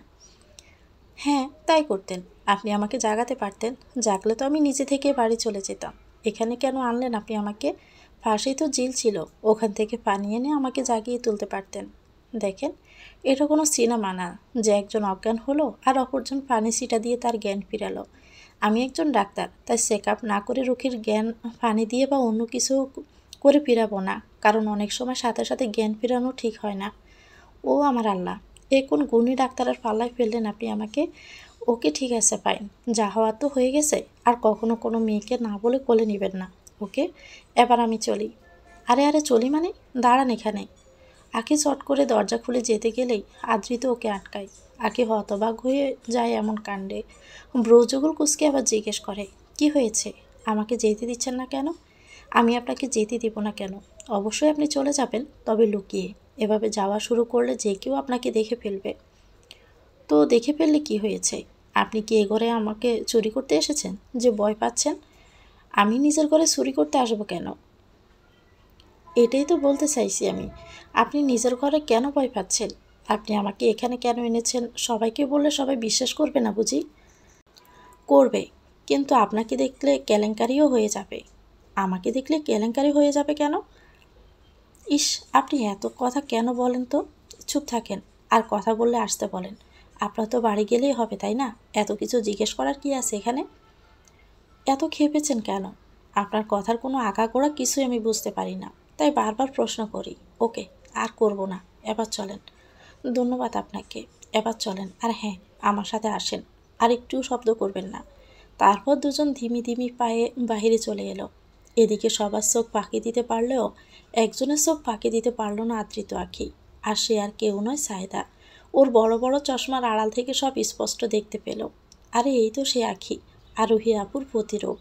হ্যাঁ, তাই করতেন। আপনি আমাকে জাগাতে পারতেন। জাগলে তো আমি নিজে থেকে বাড়ি চলে যেতাম। এখানে কেন আনলেন আপনি আমাকে? পাশেই তো ঝিল ছিল, ওখান থেকে পানি এনে আমাকে জাগিয়ে তুলতে পারতেন। দেখেন, এটা কোনো সিনেমা না যে একজন অজ্ঞান হলো আর অপরজন পানি ছিটা দিয়ে তার জ্ঞান ফিরালো। আমি একজন ডাক্তার, তাই চেক আপ না করে রোগীর জ্ঞান পানি দিয়ে বা অন্য কিছু করে ফিরাবো না, কারণ অনেক সময় সাথে সাথে জ্ঞান ফিরানো ঠিক হয় না। ও আমার আল্লাহ! এ কোন গুণী ডাক্তারের পাল্লায় ফেললেন আপনি আমাকে? ওকে, ঠিক আছে ফাইন। যা হওয়ার তো হয়ে গেছে। আর কখনো কোনো মেয়েকে না বলে কোলে নিবেন না। ওকে, এবার আমি চলি। আরে আরে, চলি মানে? দাঁড়ান এখানে। আঁখি চট করে দরজা খুলে যেতে গেলেই আদ্রিত ওকে আটকায়। আঁখি হতবাক হয়ে যায় এমন কাণ্ডে। ব্রজগুল কুঁচকে আবার জিজ্ঞেস করে, কি হয়েছে? আমাকে যেতে দিচ্ছেন না কেন? আমি আপনাকে যেতে দিব না কেন? অবশ্যই আপনি চলে যাবেন, তবে লুকিয়ে। এভাবে যাওয়া শুরু করলে যে কেউ আপনাকে দেখে ফেলবে। তো দেখে ফেললে কি হয়েছে? আপনি কি এ ঘরে আমাকে চুরি করতে এসেছেন যে ভয় পাচ্ছেন? আমি নিজের ঘরে চুরি করতে আসবো কেন? এটাই তো বলতে চাইছি আমি। আপনি নিজের ঘরে কেন ভয় পাচ্ছেন? আপনি আমাকে এখানে কেন এনেছেন সবাইকে বললে সবাই বিশ্বাস করবে না বুঝি? করবে, কিন্তু আপনাকে দেখলে কেলেঙ্কারিও হয়ে যাবে। আমাকে দেখলে কেলেঙ্কারি হয়ে যাবে কেন? ইস, আপনি এত কথা কেন বলেন তো? চুপ থাকেন, আর কথা বললে আসতে বলেন। আপনার তো বাড়ি গেলেই হবে, তাই না? এত কিছু জিজ্ঞেস করার কি আছে এখানে? এত খেপেছেন কেন? আপনার কথার কোনো আগাগোড়া কিছুই আমি বুঝতে পারি না, তাই বারবার প্রশ্ন করি। ওকে, আর করব না। এবার চলেন। ধন্যবাদ আপনাকে। এবার চলেন, আর হ্যাঁ, আমার সাথে আসেন। আর একটুও শব্দ করবেন না। তারপর দুজন ধিমি ধিমি পায়ে বাহিরে চলে এলো। এদিকে সবার চোখ ফাঁকি দিতে পারলেও একজনের চোখ ফাঁকি দিতে পারলো না আদৃত আঁখি। আর সে আর কেউ নয়, সায়দা। ওর বড় বড় চশমার আড়াল থেকে সব স্পষ্ট দেখতে পেল। আরে এই তো সে আঁখি, আরোহী আপুর প্রতিরূপ।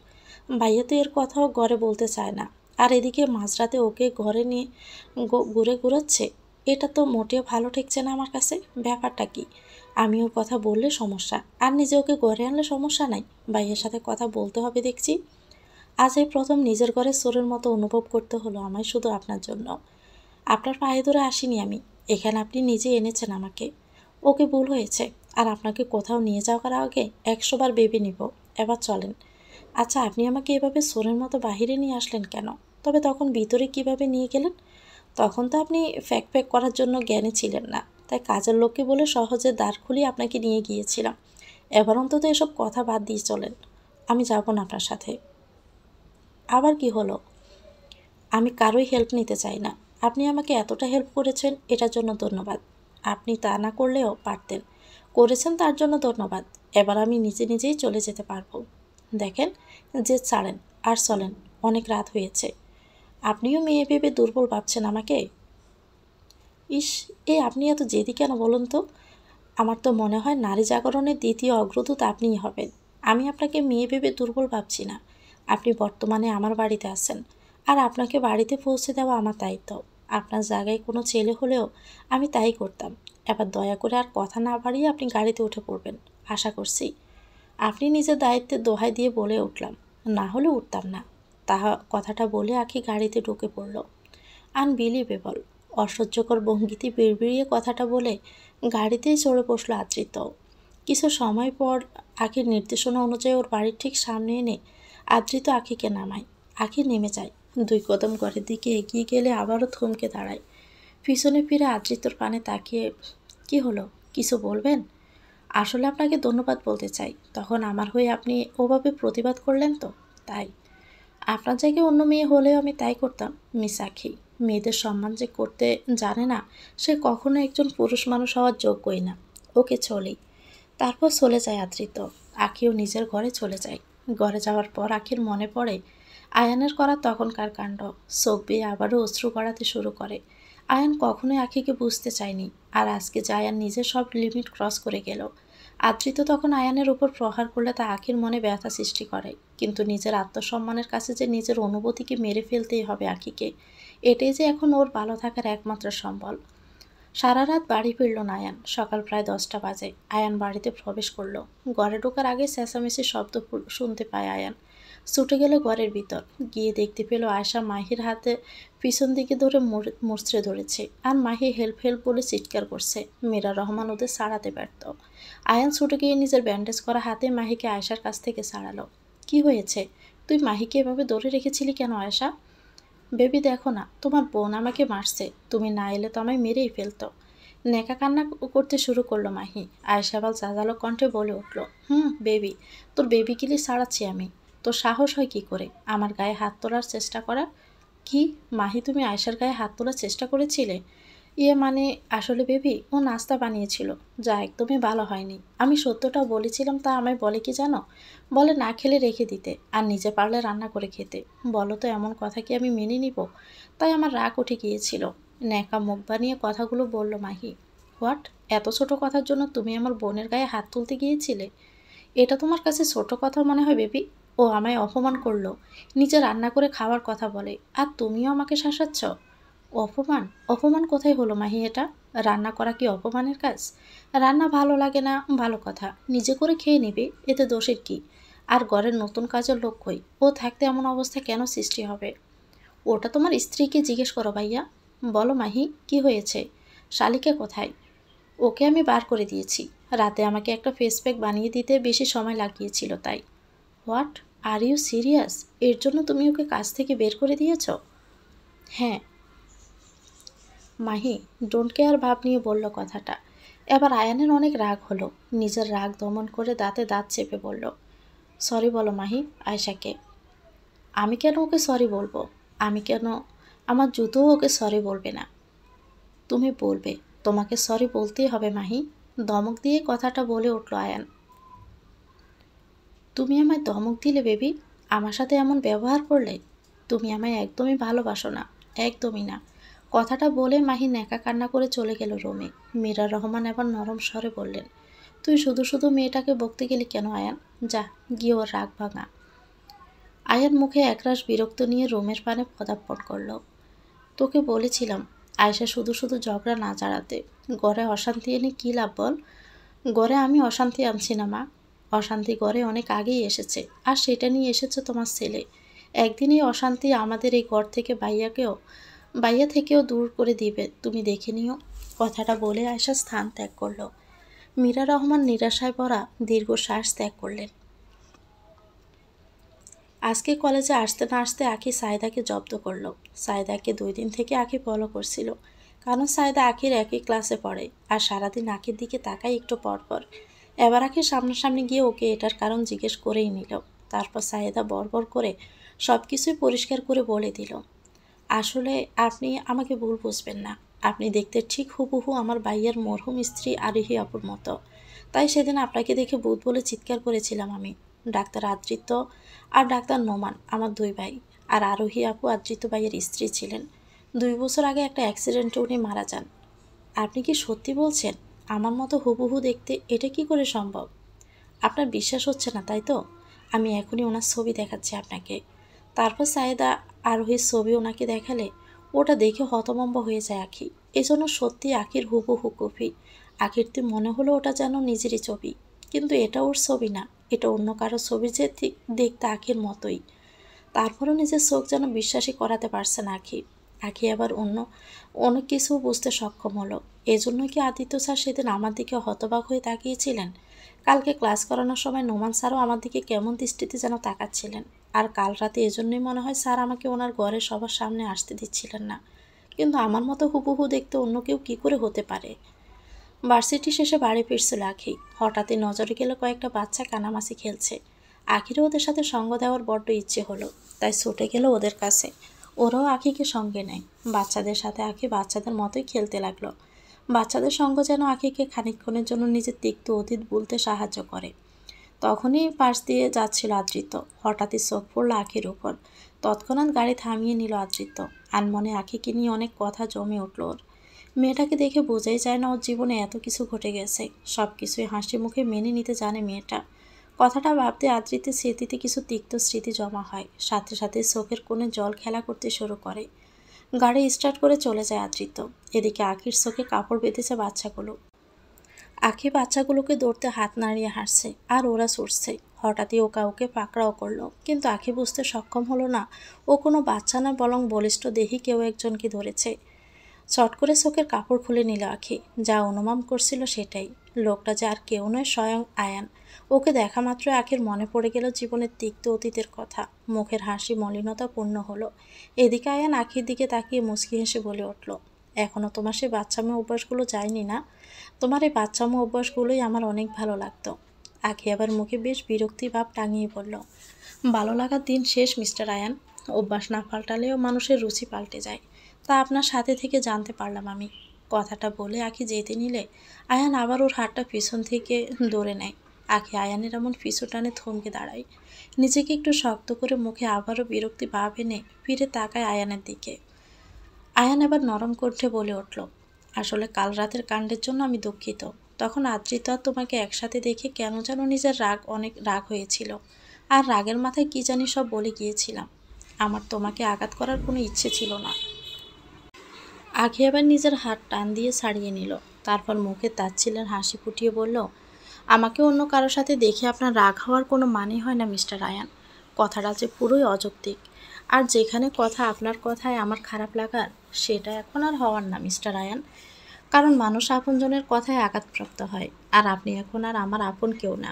ভাইয়া তো এর কথাও ঘরে বলতে চায় না, আর এদিকে মাঝরাতে ওকে ঘরে নিয়ে ঘুরে ঘুরাচ্ছে। এটা তো মোটেও ভালো ঠেকছে না আমার কাছে। ব্যাপারটা কি? আমি ওর কথা বললে সমস্যা, আর নিজে ওকে ঘরে আনলে সমস্যা নাই। ভাইয়ের সাথে কথা বলতে হবে দেখছি। আজ এই প্রথম নিজের ঘরে চোরের মতো অনুভব করতে হলো আমায়, শুধু আপনার জন্য। আপনার পায়ে ধরে আসিনি আমি, এখানে আপনি নিজে এনেছেন আমাকে। ওকে, ভুল হয়েছে। আর আপনাকে কোথাও নিয়ে যাওয়ার আগে 100 বার ভেবে নিব। এবার চলেন। আচ্ছা, আপনি আমাকে এভাবে চোরের মতো বাহিরে নিয়ে আসলেন কেন? তবে তখন ভিতরে কিভাবে নিয়ে গেলেন? তখন তো আপনি ফ্যাক ফ্যাক করার জন্য জ্ঞানে ছিলেন না, তাই কাজের লোককে বলে সহজে দ্বার খুলিয়ে আপনাকে নিয়ে গিয়েছিলাম। এবার অন্তত এসব কথা বাদ দিয়ে চলেন। আমি যাব না আপনার সাথে। আবার কি হলো? আমি কারোই হেল্প নিতে চাই না। আপনি আমাকে এতটা হেল্প করেছেন, এটার জন্য ধন্যবাদ। আপনি তা না করলেও পারতেন। করেছেন, তার জন্য ধন্যবাদ। এবার আমি নিজে নিজেই চলে যেতে পারবো। দেখেন, যে ছাড়েন, আর চলেন। অনেক রাত হয়েছে। আপনিও মেয়ে ভেবে দুর্বল ভাবছেন আমাকে? ইস, আপনি এত জেদি কেন বলুন তো? আমার তো মনে হয় নারী জাগরণের দ্বিতীয় অগ্রদূত আপনিই হবেন। আমি আপনাকে মেয়ে ভেবে দুর্বল ভাবছি না। আপনি বর্তমানে আমার বাড়িতে আছেন, আর আপনাকে বাড়িতে পৌঁছে দেওয়া আমার দায়িত্ব। আপনার জায়গায় কোনো ছেলে হলেও আমি তাই করতাম। এবার দয়া করে আর কথা না বাড়িয়ে আপনি গাড়িতে উঠে পড়বেন, আশা করছি। আপনি নিজের দায়িত্বের দোহাই দিয়ে বলে উঠলাম, না হলে উঠতাম না। কথাটা বলে আঁখি গাড়িতে ঢুকে পড়ল। আনবিলিভেবল! অসহ্যকর ভঙ্গিতে বিড়বিড়িয়ে কথাটা বলে গাড়িতেই চড়ে বসলো আদৃত। কিছু সময় পর আঁখির নির্দেশনা অনুযায়ী ওর বাড়ির ঠিক সামনে এনে আদৃত আঁখিকে নামায়। আঁখি নেমে যায়। 2 কদম ঘরের দিকে এগিয়ে গেলে আবারও থমকে দাঁড়ায়। পিছনে ফিরে আদৃতর পানে তাকিয়ে, কি হলো, কিছু বলবেন? আসলে আপনাকে ধন্যবাদ বলতে চাই। তখন আমার হয়ে আপনি ওভাবে প্রতিবাদ করলেন তো, তাই। আপনার জায়গায় অন্য মেয়ে হলেও আমি তাই করতাম মিস আঁখি। মেয়েদের সম্মান যে করতে জানে না, সে কখনো একজন পুরুষ মানুষ হওয়ার যোগ্যই না। ওকে, চলি। তারপর চলে যায় আদৃত। আঁখিও নিজের ঘরে চলে যায়। ঘরে যাওয়ার পর আঁখির মনে পড়ে আয়ানের করা তখনকার কাণ্ড। চোখ বেয়ে আবারও অশ্রু গড়াতে শুরু করে। আয়ান কখনোই আখিকে বুঝতে চায়নি, আর আজকে যে আয়ান নিজের সব লিমিট ক্রস করে গেল। আদৃত তখন আয়ানের উপর প্রহার করলে তা আখির মনে ব্যথা সৃষ্টি করে, কিন্তু নিজের আত্মসম্মানের কাছে যে নিজের অনুভূতিকে মেরে ফেলতেই হবে আখিকে, এটাই যে এখন ওর ভালো থাকার একমাত্র সম্বল। সারা রাত বাড়ি ফিরল না আয়ান। সকাল প্রায় 10টা বাজে। আয়ান বাড়িতে প্রবেশ করলো। ঘরে ঢোকার আগে চেঁচামেচির শব্দ শুনতে পায় আয়ান। ছুটে গেল ঘরের ভিতর। গিয়ে দেখতে পেল আয়শা মাহির হাতে পিছন দিকে ধরে মুচড়ে ধরেছে, আর মাহি হেল্প হেল্প বলে চিৎকার করছে। মীরা রহমান ওদের ছাড়াতে ব্যর্থ। আয়ান ছুটে গিয়ে নিজের ব্যান্ডেজ করা হাতে মাহিকে আয়শার কাছ থেকে ছাড়ালো। কি হয়েছে? তুই মাহিকে এভাবে ধরে রেখেছিলি কেন আয়শা? বেবি দেখো না, তোমার বোন আমাকে মারছে, তুমি না এলে তো আমায় মেরেই ফেলতো। নেকা কান্না করতে শুরু করলো মাহি। আয়েশা আবার জাজালো কণ্ঠে বলে উঠল, বেবি, তোর বেবি গিলি ছাড়াচ্ছি আমি। তোর সাহস হয় কি করে আমার গায়ে হাত তোলার চেষ্টা করার? কি মাহি, তুমি আয়েশার গায়ে হাত তোলার চেষ্টা করেছিলে? মানে আসলে বেবি, ও নাস্তা বানিয়েছিল, যা একদমই ভালো হয়নি। আমি সত্যটা বলেছিলাম, তা আমায় বলে কি জানো? বলে না খেলে রেখে দিতে, আর নিজে পারলে রান্না করে খেতে। বলো তো, এমন কথা কি আমি মেনে নিব? তাই আমার রাগ উঠে গিয়েছিল। ন্যাকা মুখ বানিয়ে কথাগুলো বলল মাহি। হোয়াট? এত ছোট কথার জন্য তুমি আমার বোনের গায়ে হাত তুলতে গিয়েছিলে? এটা তোমার কাছে ছোট কথা মনে হয় বেবি? ও আমায় অপমান করলো, নিজে রান্না করে খাওয়ার কথা বলে, আর তুমিও আমাকে শাসাচ্ছ? অপমান? অপমান কোথায় হলো মাহি এটা? রান্না করা কি অপমানের কাজ? রান্না ভালো লাগে না ভালো কথা, নিজে করে খেয়ে নেবে, এতে দোষের কি? আর ঘরের নতুন কাজের লোক কই? ও থাকতে এমন অবস্থা কেন সৃষ্টি হবে? ওটা তোমার স্ত্রীকে জিজ্ঞেস করো ভাইয়া। বলো মাহি, কি হয়েছে? শালিকা কোথায়? ওকে আমি বার করে দিয়েছি। রাতে আমাকে একটা ফেস প্যাক বানিয়ে দিতে বেশি সময় লাগিয়েছিল তাই। হোয়াট? Are you serious? এর জন্য তুমি ওকে কাজ থেকে বের করে দিয়েছ? হ্যাঁ। মাহি ডোন্ট কেয়ার ভাব নিয়ে বলল কথাটা। এবার আয়ানের অনেক রাগ হলো। নিজের রাগ দমন করে দাঁতে দাঁত চেপে বলল, সরি বলো মাহি আয়েশাকে। আমি কেন ওকে সরি বলবো? আমি কেন? আমার জুতোও ওকে সরি বলবে না। তুমি বলবে, তোমাকে সরি বলতেই হবে মাহি। ধমক দিয়ে কথাটা বলে উঠল আয়ান। তুমি আমায় ধমক দিলে বেবি? আমার সাথে এমন ব্যবহার করলে? তুমি আমায় একদমই ভালোবাসো না, একদমই না। কথাটা বলে মাহি ন্যাকা কান্না করে চলে গেল রুমে। মীরা রহমান এবার নরম স্বরে বললেন, তুই শুধু শুধু মেয়েটাকে বকতে গেলি কেন আয়ান? যা গিয়ে ওর রাগ ভাঙা। আয়ান মুখে একরাশ বিরক্ত নিয়ে রুমের পানে পদার্পণ করল। তোকে বলেছিলাম আয়েশা শুধু শুধু ঝগড়া না জড়াতে। ঘরে অশান্তি এনে কী লাভ বল? ঘরে আমি অশান্তি আনছি না মা। অশান্তি ঘরে অনেক আগেই এসেছে, আর সেটা নিয়ে এসেছে তোমার ছেলে। একদিন এই অশান্তি আমাদের এই ঘর থেকে বাইয়া থেকেও দূর করে দিবে, তুমি দেখে নিও। কথাটা বলে আয়েশা স্থান ত্যাগ করলো। মীরা রহমান নিরাশায় ভরা দীর্ঘশ্বাস ত্যাগ করলেন। আজকে কলেজে আসতে না আসতে আখি সায়দাকে জব্দ করলো। সায়দাকে 2 দিন থেকে আখি ফলো করছিল, কারণ সায়দা আখির একই ক্লাসে পড়ে, আর সারাদিন আখির দিকে তাকাই একটু পরপর। এবার আখি সামনাসামনি গিয়ে ওকে এটার কারণ জিজ্ঞেস করেই নিল। তারপর সায়দা বড়বড় করে সব কিছুই পরিষ্কার করে বলে দিল, আসলে আপনি আমাকে ভুল বুঝবেন না, আপনি দেখতে ঠিক হুবহু আমার ভাইয়ের মরহুম স্ত্রী আরিহি আপুর মতো। তাই সেদিন আপনাকে দেখে ভূত বলে চিৎকার করেছিলাম আমি। ডাক্তার আদৃত আর ডাক্তার নোমান আমার 2 ভাই, আর আরোহী আপু আদৃত ভাইয়ের স্ত্রী ছিলেন। 2 বছর আগে একটা অ্যাক্সিডেন্টে উনি মারা যান। আপনি কি সত্যি বলছেন? আমার মতো হুবহু দেখতে, এটা কি করে সম্ভব? আপনার বিশ্বাস হচ্ছে না তাই তো? আমি এখনই ওনার ছবি দেখাচ্ছি আপনাকে। তারপর সায়েদা আরোহীর ছবি ওনাকে দেখালে ওটা দেখে হতভম্ব হয়ে যায় আখি। এজন্য সত্যি আখির হুবহু কপি। আখির তো মনে হলো ওটা যেন নিজেরই ছবি, কিন্তু এটা ওর ছবি না, এটা অন্য কারো ছবি, যে ঠিক দেখতে আখির মতোই। তারপরও নিজের চোখ যেন বিশ্বাসই করাতে পারছে না আখি। আখি আবার অনেক কিছু বুঝতে সক্ষম হলো। এজন্যই কি আদিত্য স্যার সেদিন আমার দিকে হতবাক হয়ে তাকিয়েছিলেন? কালকে ক্লাস করানোর সময় নোমান স্যারও আমার দিকে কেমন দৃষ্টিতে যেন তাকাচ্ছিলেন। আর কাল রাতে এজন্যই মনে হয় স্যার আমাকে ওনার ঘরে সবার সামনে আসতে দিচ্ছিলেন না। কিন্তু আমার মতো হুবহু দেখতে অন্য কেউ কী করে হতে পারে? ভার্সিটি শেষে বাড়ি ফিরছিল আখি। হঠাৎই নজরে গেল কয়েকটা বাচ্চা কানামাছি খেলছে। আখিরও ওদের সাথে সঙ্গ দেওয়ার বড্ড ইচ্ছে হলো, তাই ছুটে গেল ওদের কাছে। ওরাও আখিকে সঙ্গে নেয়। বাচ্চাদের সাথে আখি বাচ্চাদের মতোই খেলতে লাগলো। বাচ্চাদের সঙ্গ যেন আখিকে খানিকক্ষণের জন্য নিজের তিক্ত অতীত ভুলতে সাহায্য করে। তখনই পাশ দিয়ে যাচ্ছিল আদৃত। হঠাৎই চোখ পড়ল আখির উপর। তৎক্ষণাৎ গাড়ি থামিয়ে নিল আদৃত। আনমনে আখিকে নিয়ে অনেক কথা জমে উঠল ওর। মেয়েটাকে দেখে বোঝাই যায় না ওর জীবনে এত কিছু ঘটে গেছে। সব কিছুই হাসি মুখে মেনে নিতে জানে মেয়েটা। কথাটা ভাবতে আদৃতের স্মৃতিতে কিছু তিক্ত স্মৃতি জমা হয়। সাথে সাথে চোখের কোণে জল খেলা করতে শুরু করে। গাড়ি স্টার্ট করে চলে যায় আদৃত। এদিকে আখির চোখে কাপড় বেঁধেছে বাচ্চাগুলো। আখি বাচ্চাগুলোকে ধরতে হাত নাড়িয়ে হাসছে আর ওরা ছুটছে। হঠাৎই ও কাউকে পাকড়াও করলো, কিন্তু আখি বুঝতে সক্ষম হলো না ও কোনো বাচ্চা না, বরং বলিষ্ঠ দেহি কেউ একজনকে ধরেছে। চট করে চোখের কাপড় খুলে নিল আখি। যা অনুমান করছিল সেটাই। লোকটা যে আর কেউ নয়, স্বয়ং আয়ান। ওকে দেখা মাত্র আখির মনে পড়ে গেল জীবনের তিক্ত অতীতের কথা। মুখের হাসি মলিনতা পূর্ণ হলো। এদিকে আয়ান আখির দিকে তাকিয়ে মুচকি হেসে বলে উঠল, এখনও তোমার সেই বাচ্চামো অভ্যাসগুলো যায়নি না? তোমার এই বাচ্চামো অভ্যাসগুলোই আমার অনেক ভালো লাগতো। আখি আবার মুখে বেশ বিরক্তি ভাব টাঙিয়ে বলল, ভালো লাগার দিন শেষ মিস্টার আয়ান। অভ্যাস না পাল্টালেও মানুষের রুচি পাল্টে যায়, তা আপনার সাথে থেকে জানতে পারলাম আমি। কথাটা বলে আখি যেতে নিলে আয়ান আবার ওর হাতটা পিছন থেকে ধরে নেয়। আখি আয়ানের এমন পিছু টানে থমকে দাঁড়ায়। নিজেকে একটু শক্ত করে মুখে আবারও বিরক্তি ভাব এনে ফিরে তাকায় আয়ানের দিকে। আয়ান আবার নরম কণ্ঠে বলে উঠল, আসলে কাল রাতের কাণ্ডের জন্য আমি দুঃখিত। তখন আদ্রিত আর তোমাকে একসাথে দেখে কেন যেন নিজের অনেক রাগ হয়েছিল, আর রাগের মাথায় কি জানি সব বলে গিয়েছিলাম। আমার তোমাকে আঘাত করার কোনো ইচ্ছে ছিল না। আখি আবার নিজের হাত টান দিয়ে ছাড়িয়ে নিল। তারপর মুখে তাচ্ছিলের হাসি ফুটিয়ে বলল, আমাকে অন্য কারোর সাথে দেখে আপনার রাগ হওয়ার কোনো মানে হয় না মিস্টার আয়ান। কথাটা যে পুরোই অযৌক্তিক। আর যেখানে কথা আপনার কথায় আমার খারাপ লাগার, সেটা এখন আর হওয়ার না মিস্টার আয়ান। কারণ মানুষ আপনজনের কথায় আঘাতপ্রাপ্ত হয়, আর আপনি এখন আর আমার আপন কেউ না।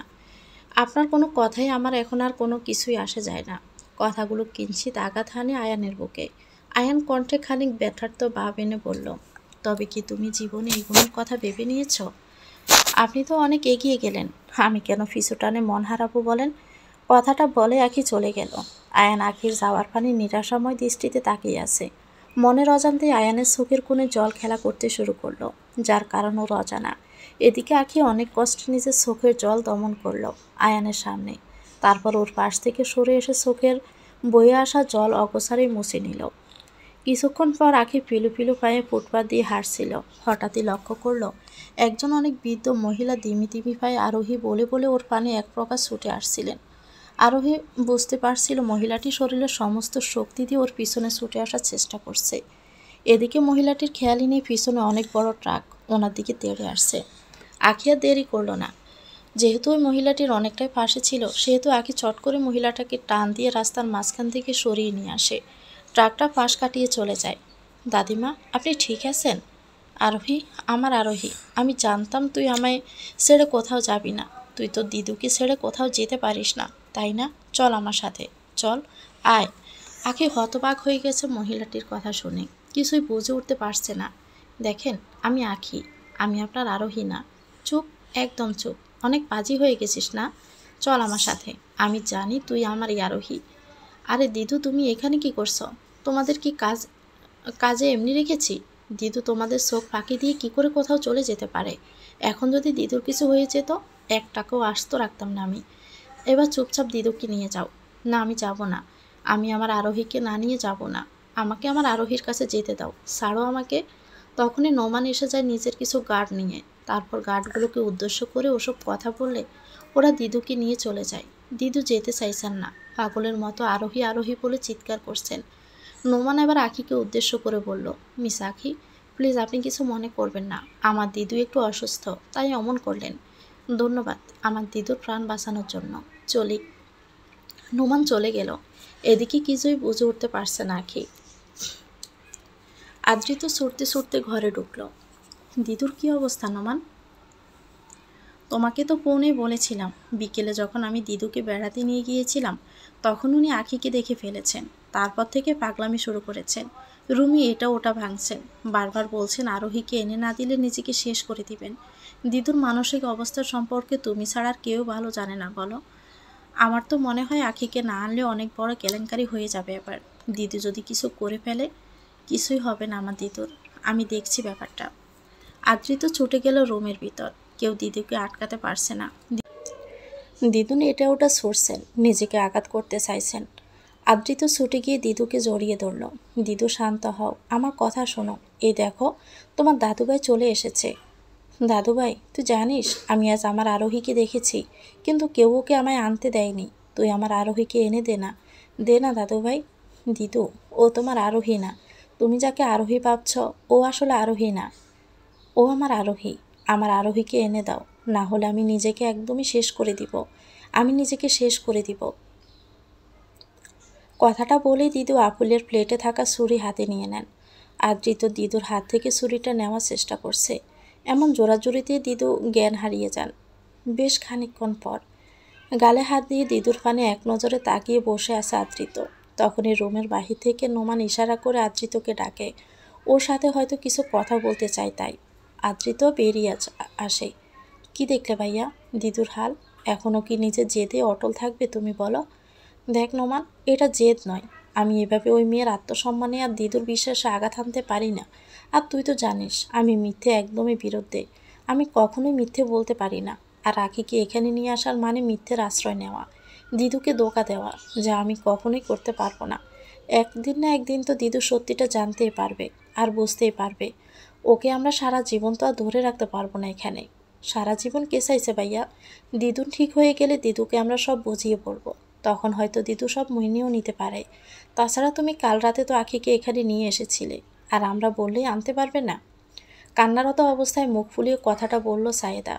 আপনার কোনো কথাই আমার এখন আর কোনো কিছুই আসে যায় না। কথাগুলো কিঞ্চিত আঘাত হানে আয়ানের বুকে। আয়ান কণ্ঠে খানিক ব্যথার্থ ভাব এনে বলল, তবে কি তুমি জীবনে এগুলোর কথা ভেবে নিয়েছ? আপনি তো অনেক এগিয়ে গেলেন, আমি কেন পিছু টানে মন হারাবো বলেন? কথাটা বলে আখি চলে গেল। আয়ান আখির যাওয়ার পানি নিরাশাময় দৃষ্টিতে তাকিয়ে আছে। মনের অজান্তে আয়ানের চোখের কোণে জল খেলা করতে শুরু করলো, যার কারণ ওর অজানা। এদিকে আখি অনেক কষ্টে নিজের চোখের জল দমন করলো আয়ানের সামনে। তারপর ওর পাশ থেকে সরে এসে চোখের বয়ে আসা জল অগোছারে মুছে নিল। কিছুক্ষণ পর আখি পিলু পিলু পায়ে ফুটপাত দিয়ে হাঁটছিল। হঠাৎই লক্ষ্য করলো একজন অনেক বৃদ্ধ মহিলা দিমি দিমি পায়ে আরোহী বলে বলে ওর পানে এক প্রকার ছুটে আসছিলেন। আরোহী বুঝতে পারছিল মহিলাটি শরীরের সমস্ত শক্তি দিয়ে ওর পিছনে ছুটে আসার চেষ্টা করছে। এদিকে মহিলাটির খেয়ালই নেই পিছনে অনেক বড় ট্রাক ওনার দিকে তেড়ে আসছে। আখি আর দেরি করলো না। যেহেতু ওই মহিলাটির অনেকটাই পাশে ছিল, সেহেতু আখি চট করে মহিলাটাকে টান দিয়ে রাস্তার মাঝখান থেকে সরিয়ে নিয়ে আসে। ট্রাকটা পাশ কাটিয়ে চলে যায়। দাদিমা, আপনি ঠিক আছেন? আরোহী, আমার আরোহী, আমি জানতাম তুই আমায় ছেড়ে কোথাও যাবি না। তুই তো দিদুকে ছেড়ে কোথাও যেতে পারিস না, তাই না? চল আমার সাথে, চল, আয়। আখি হতবাক হয়ে গেছে মহিলাটির কথা শুনে। কিছুই বুঝে উঠতে পারছে না। দেখেন, আমি আখি, আমি আপনার আরোহী না। চুপ, একদম চুপ। অনেক বাজি হয়ে গেছিস না? চল আমার সাথে। আমি জানি তুই আমারই আরোহী। আরে দিদু, তুমি এখানে কি করছো? তোমাদের কি কাজে এমনি রেখেছি? দিদু তোমাদের চোখ ফাঁকি দিয়ে কি করে কোথাও চলে যেতে পারে? এখন যদি দিদুর কিছু হয়ে যেত, এক টাকাও আস্ত রাখতাম না আমি। এবার চুপচাপ দিদুকে নিয়ে যাও। না, আমি যাব না। আমি আমার আরোহীকে না নিয়ে যাব না। আমাকে আমার আরোহীর কাছে যেতে দাও, ছাড়ো আমাকে। তখনই নোমান এসে যায় নিজের কিছু গার্ড নিয়ে। তারপর গার্ডগুলোকে উদ্দেশ্য করে ওসব কথা বললে ওরা দিদুকে নিয়ে চলে যায়। দিদু যেতে চাইছেন না, পাগলের মতো আরোহী আরোহী বলে চিৎকার করছেন। নোমান এবার আখিকে উদ্দেশ্য করে বলল, মিস আখি, প্লিজ আপনি কিছু মনে করবেন না। আমার দিদু একটু অসুস্থ, তাই অমন করলেন। ধন্যবাদ আমার দিদুর প্রাণ বাঁচানোর জন্য। চলি। নোমান চলে গেল। এদিকে কিছুই বুঝে উঠতে পারছে না আখি। আদ্রিত ছুটতে ছুটতে ঘরে ঢুকলো। দিদুর কি অবস্থা নোমান? তোমাকে তো ফোনেই বলেছিলাম, বিকেলে যখন আমি দিদুকে বেড়াতে নিয়ে গিয়েছিলাম, তখন উনি আখিকে দেখে ফেলেছেন। তারপর থেকে পাগলামি শুরু করেছেন। রুমি এটা ওটা ভাঙছেন। বারবার বলছেন আরোহীকে এনে না দিলে নিজেকে শেষ করে দিবেন। দিদুর মানসিক অবস্থা সম্পর্কে তুমি ছাড়া আর কেউ ভালো জানে না বলো। আমার তো মনে হয় আখিকে না আনলে অনেক বড় কেলেঙ্কারি হয়ে যাবে এবার। দিদু যদি কিছু করে ফেলে, কিছুই হবে না আমার দিদুর। আমি দেখছি ব্যাপারটা। আদ্রিত ছুটে গেল রুমের ভিতর। কেউ দিদুকে আটকাতে পারছে না। দিদুন এটা ওটা ছুটছেন, নিজেকে আঘাত করতে চাইছেন। আদ্রিত ছুটে গিয়ে দিদুকে জড়িয়ে ধরল। দিদু, শান্ত হও, আমার কথা শোনো। এই দেখো, তোমার দাদুভাই চলে এসেছে। দাদুভাই, তুই জানিস আমি আজ আমার আরোহীকে দেখেছি, কিন্তু কেউ ওকে আমায় আনতে দেয়নি। তুই আমার আরোহীকে এনে দে না, দে না দাদুভাই। দিদু, ও তোমার আরোহী না। তুমি যাকে আরোহী ভাবছ, ও আসলে আরোহী না। ও আমার আরোহী। আমার আরোহীকে এনে দাও, না হলে আমি নিজেকে একদমই শেষ করে দিব। আমি নিজেকে শেষ করে দিব। কথাটা বলেই দিদু আপুলের প্লেটে থাকা ছুরি হাতে নিয়ে নেন। আদ্রিত দিদুর হাত থেকে ছুরিটা নেওয়ার চেষ্টা করছে। এমন জোরাজুরিতে দিদু জ্ঞান হারিয়ে যান। বেশ খানিকক্ষণ পর গালে হাত দিয়ে দিদুর পানে এক নজরে তাকিয়ে বসে আছে আদ্রিত। তখনই রুমের বাহির থেকে নোমান ইশারা করে আদ্রিতকে ডাকে। ওর সাথে হয়তো কিছু কথা বলতে চায় তাই। আদ্রিত বেরিয়ে আসে। কি দেখলে ভাইয়া? দিদুর হাল। এখনও কি নিজের জেদে অটল থাকবে তুমি বলো? দেখ নোমান, এটা জেদ নয়। আমি এভাবে ওই মেয়ের আত্মসম্মানে আর দিদুর বিশ্বাসে আঘাত আনতে পারি না। আর তুই তো জানিস আমি মিথ্যে একদমই বিরুদ্ধে। আমি কখনোই মিথ্যে বলতে পারি না। আর রাখিকে এখানে নিয়ে আসার মানে মিথ্যের আশ্রয় নেওয়া, দিদুকে ধোঁকা দেওয়া, যা আমি কখনোই করতে পারবো না। একদিন না একদিন তো দিদু সত্যিটা জানতেই পারবে আর বুঝতেই পারবে। ওকে আমরা সারা জীবন তো আর ধরে রাখতে পারবো না এখানে। সারা জীবন কে চাইছে ভাইয়া? দিদুন ঠিক হয়ে গেলে দিদুকে আমরা সব বুঝিয়ে বলবো। তখন হয়তো দিদু সব মেনেও নিতে পারে। তাছাড়া তুমি কাল রাতে তো আখিকে এখানে নিয়ে এসেছিলে, আর আমরা বললেই আনতে পারবে না? কান্নারত অবস্থায় মুখ ফুলিয়ে কথাটা বলল সায়েদা।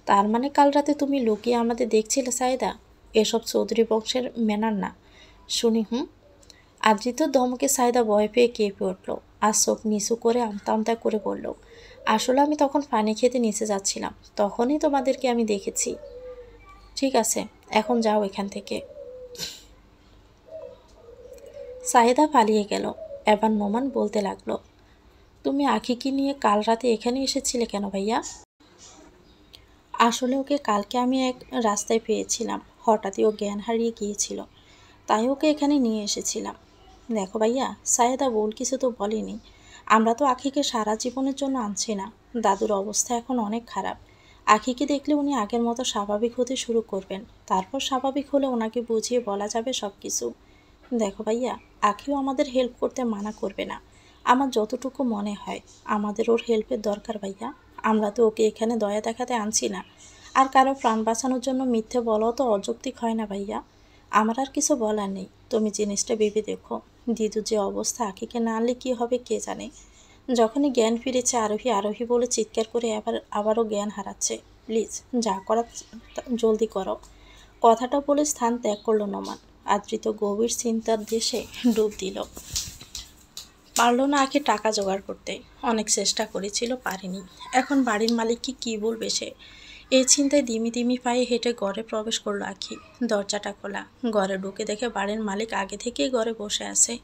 তার মানে কাল রাতে তুমি লুকিয়ে আমাদের দেখছিলে সায়েদা? এসব চৌধুরী বংশের ম্যানার না শুনি। আদ্রিত ধমকে সায়েদা ভয় পেয়ে কেঁপে উঠল। আর চোখ নিচু করে আমতা আমতা করে বলল, আসলে আমি তখন পানি খেতে নিচে যাচ্ছিলাম, তখনই তোমাদেরকে আমি দেখেছি। ঠিক আছে, এখন যাও এখান থেকে। সায়েদা পালিয়ে গেল। এবার নোমান বলতে লাগলো, তুমি আখিকে নিয়ে কাল রাতে এখানে এসেছিলে কেন ভাইয়া? আসলে ওকে কালকে আমি এক রাস্তায় পেয়েছিলাম, হঠাৎই ও জ্ঞান হারিয়ে গিয়েছিল, তাই ওকে এখানে নিয়ে এসেছিলাম। দেখো ভাইয়া, সায়েদা ভুল কিছু তো বলেনি। আমরা তো আখিকে সারা জীবনের জন্য আনছি না। দাদুর অবস্থা এখন অনেক খারাপ। আখিকে দেখলে উনি আগের মতো স্বাভাবিক হতে শুরু করবেন। তারপর স্বাভাবিক হলে ওনাকে বুঝিয়ে বলা যাবে সব কিছু। দেখো ভাইয়া, আখিও আমাদের হেল্প করতে মানা করবে না। আমার যতটুকু মনে হয় আমাদের ওর হেল্পের দরকার ভাইয়া। আমরা তো ওকে এখানে দয়া দেখাতে আনছি না। আর কারো প্রাণ বাঁচানোর জন্য মিথ্যে বলাও তো অযৌক্তিক হয় না ভাইয়া। আমার আর কিছু বলার নেই, তুমি জিনিসটা ভেবে দেখো। দিদুর যে অবস্থা, আখিকে না আনলে কী হবে কে জানে। যখনই জ্ঞান ফিরেছে আরোহী আরোহী বলে চিৎকার করে আবারও জ্ঞান হারাচ্ছে। প্লিজ যা করার জলদি করো। কথাটা বলে স্থান ত্যাগ করলো নোমান। আদ্রিত গভীর চিন্তার দেশে ডুব দিল। পারল না আগে টাকা জোগাড় করতে। অনেক চেষ্টা করেছিল, পারেনি। এখন বাড়ির মালিককে কী বলবে সে? এই চিন্তায় দিমি দিমি পায়ে হেঁটে ঘরে প্রবেশ করলো আখি। দরজাটা খোলা। ঘরে ঢুকে দেখে বাড়ির মালিক আগে থেকেই ঘরে বসে আছে।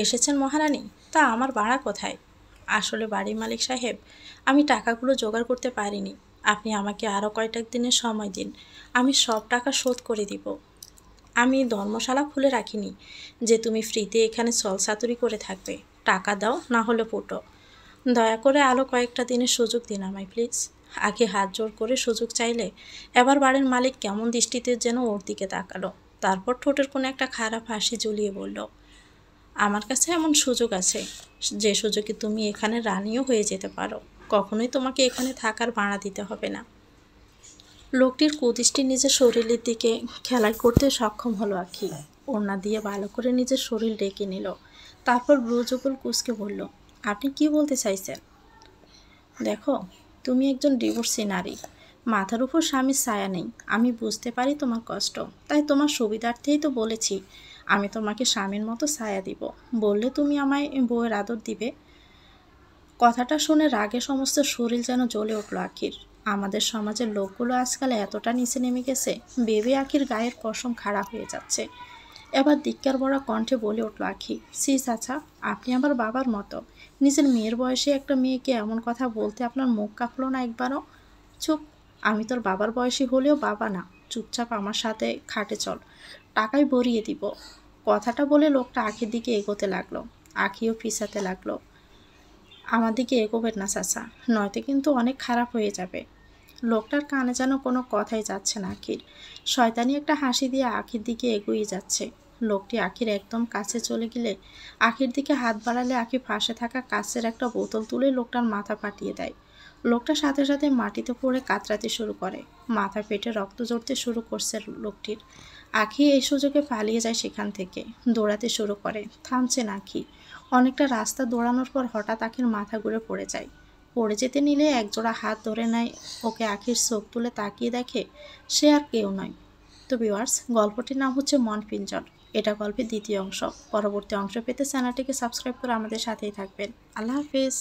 এসেছেন মহারানী? তা আমার ভাড়া কোথায়? আসলে বাড়ির মালিক সাহেব, আমি টাকাগুলো জোগাড় করতে পারিনি। আপনি আমাকে আরও কয়টা দিনের সময় দিন, আমি সব টাকা শোধ করে দিব। আমি ধর্মশালা খুলে রাখিনি যে তুমি ফ্রিতে এখানে চলচাতুরি করে থাকবে। টাকা দাও, না হলে ফুটো। দয়া করে আলো কয়েকটা দিনের সুযোগ দিন আমায় প্লিজ। আগে হাত জোর করে সুযোগ চাইলে এবার বাড়ির মালিক কেমন দৃষ্টিতে যেন ওর দিকে তাকালো। তারপর ঠোঁটের কোনো একটা খারাপ হাসি ঝুলিয়ে বলল, আমার কাছে এমন সুযোগ আছে যে সুযোগে তুমি এখানে রানীও হয়ে যেতে পারো। কখনোই তোমাকে এখানে থাকার ভাড়া দিতে হবে না। লোকটির কুদৃষ্টি নিজের শরীরের দিকে খেলাই করতে সক্ষম হলো আখি। ওড়না দিয়ে ভালো করে নিজের শরীর ডেকে নিল। তারপর ব্রুজগুল কুচকে বলল, আপনি কি বলতে চাইছেন? দেখো, তুমি একজন ডিভোর্সি নারী। মাথার উপর স্বামীর ছায়া নেই। আমি বুঝতে পারি তোমার কষ্ট, তাই তোমার সুবিধার্থেই তো বলেছি আমি তোমাকে স্বামীর মতো ছায়া দিব। বললে তুমি আমায় বউয়ের আদর দিবে। কথাটা শুনে রাগে সমস্ত শরীর যেন জ্বলে উঠল আখির। আমাদের সমাজের লোকগুলো আজকাল এতটা নিচে নেমে গেছে, ভেবে আখির গায়ের পশম খাড়া হয়ে যাচ্ছে। এবার ধিক্কার ভরা কণ্ঠে বলে উঠল আখি, সি চাচা, আপনি আমার বাবার মতো। নিজের মেয়ের বয়সে একটা মেয়েকে এমন কথা বলতে আপনার মুখ কাঁপলো না একবারও? চুপ। আমি তোর বাবার বয়সী হলেও বাবা না। চুপচাপ আমার সাথে খাটে চল, টাকায় ভরিয়ে দিব। কথাটা বলে লোকটা আখির দিকে এগোতে লাগলো। আখিও পিছাতে লাগলো। আমার দিকে এগোবেন না চাচা, নয়তো কিন্তু অনেক খারাপ হয়ে যাবে। লোকটার কানে যেন কোনো কথাই যাচ্ছে না আখির। শয়তানি একটা হাসি দিয়ে আখির দিকে এগিয়ে যাচ্ছে। লোকটি আখির একদম কাছে চলে গেলে আখির দিকে হাত বাড়ালে আখি পাশে থাকা কাচের একটা বোতল তুলে লোকটার মাথা ফাটিয়ে দেয়। লোকটার সাথে সাথে মাটিতে পড়ে কাতরাতে শুরু করে। মাথা ফেটে রক্ত ঝরতে শুরু করছে লোকটির। আখি এই সুযোগে পালিয়ে যায় সেখান থেকে, দৌড়াতে শুরু করে। থামছে না আখি। অনেকটা রাস্তা দৌড়ানোর পর হঠাৎ আখির মাথা ঘুরে পড়ে যায়। পড়ে যেতে নিলে একজোড়া হাত ধরে নেয় ওকে। আখির চোখ তুলে তাকিয়ে দেখে সে আর কেউ নয়। তো ভিউয়ার্স, গল্পটির নাম হচ্ছে মন পিঞ্জর। এটা গল্পের দ্বিতীয় অংশ। পরবর্তী অংশ পেতে চ্যানেলটিকে সাবস্ক্রাইব করে আমাদের সাথেই থাকবেন। আল্লাহ হাফেজ।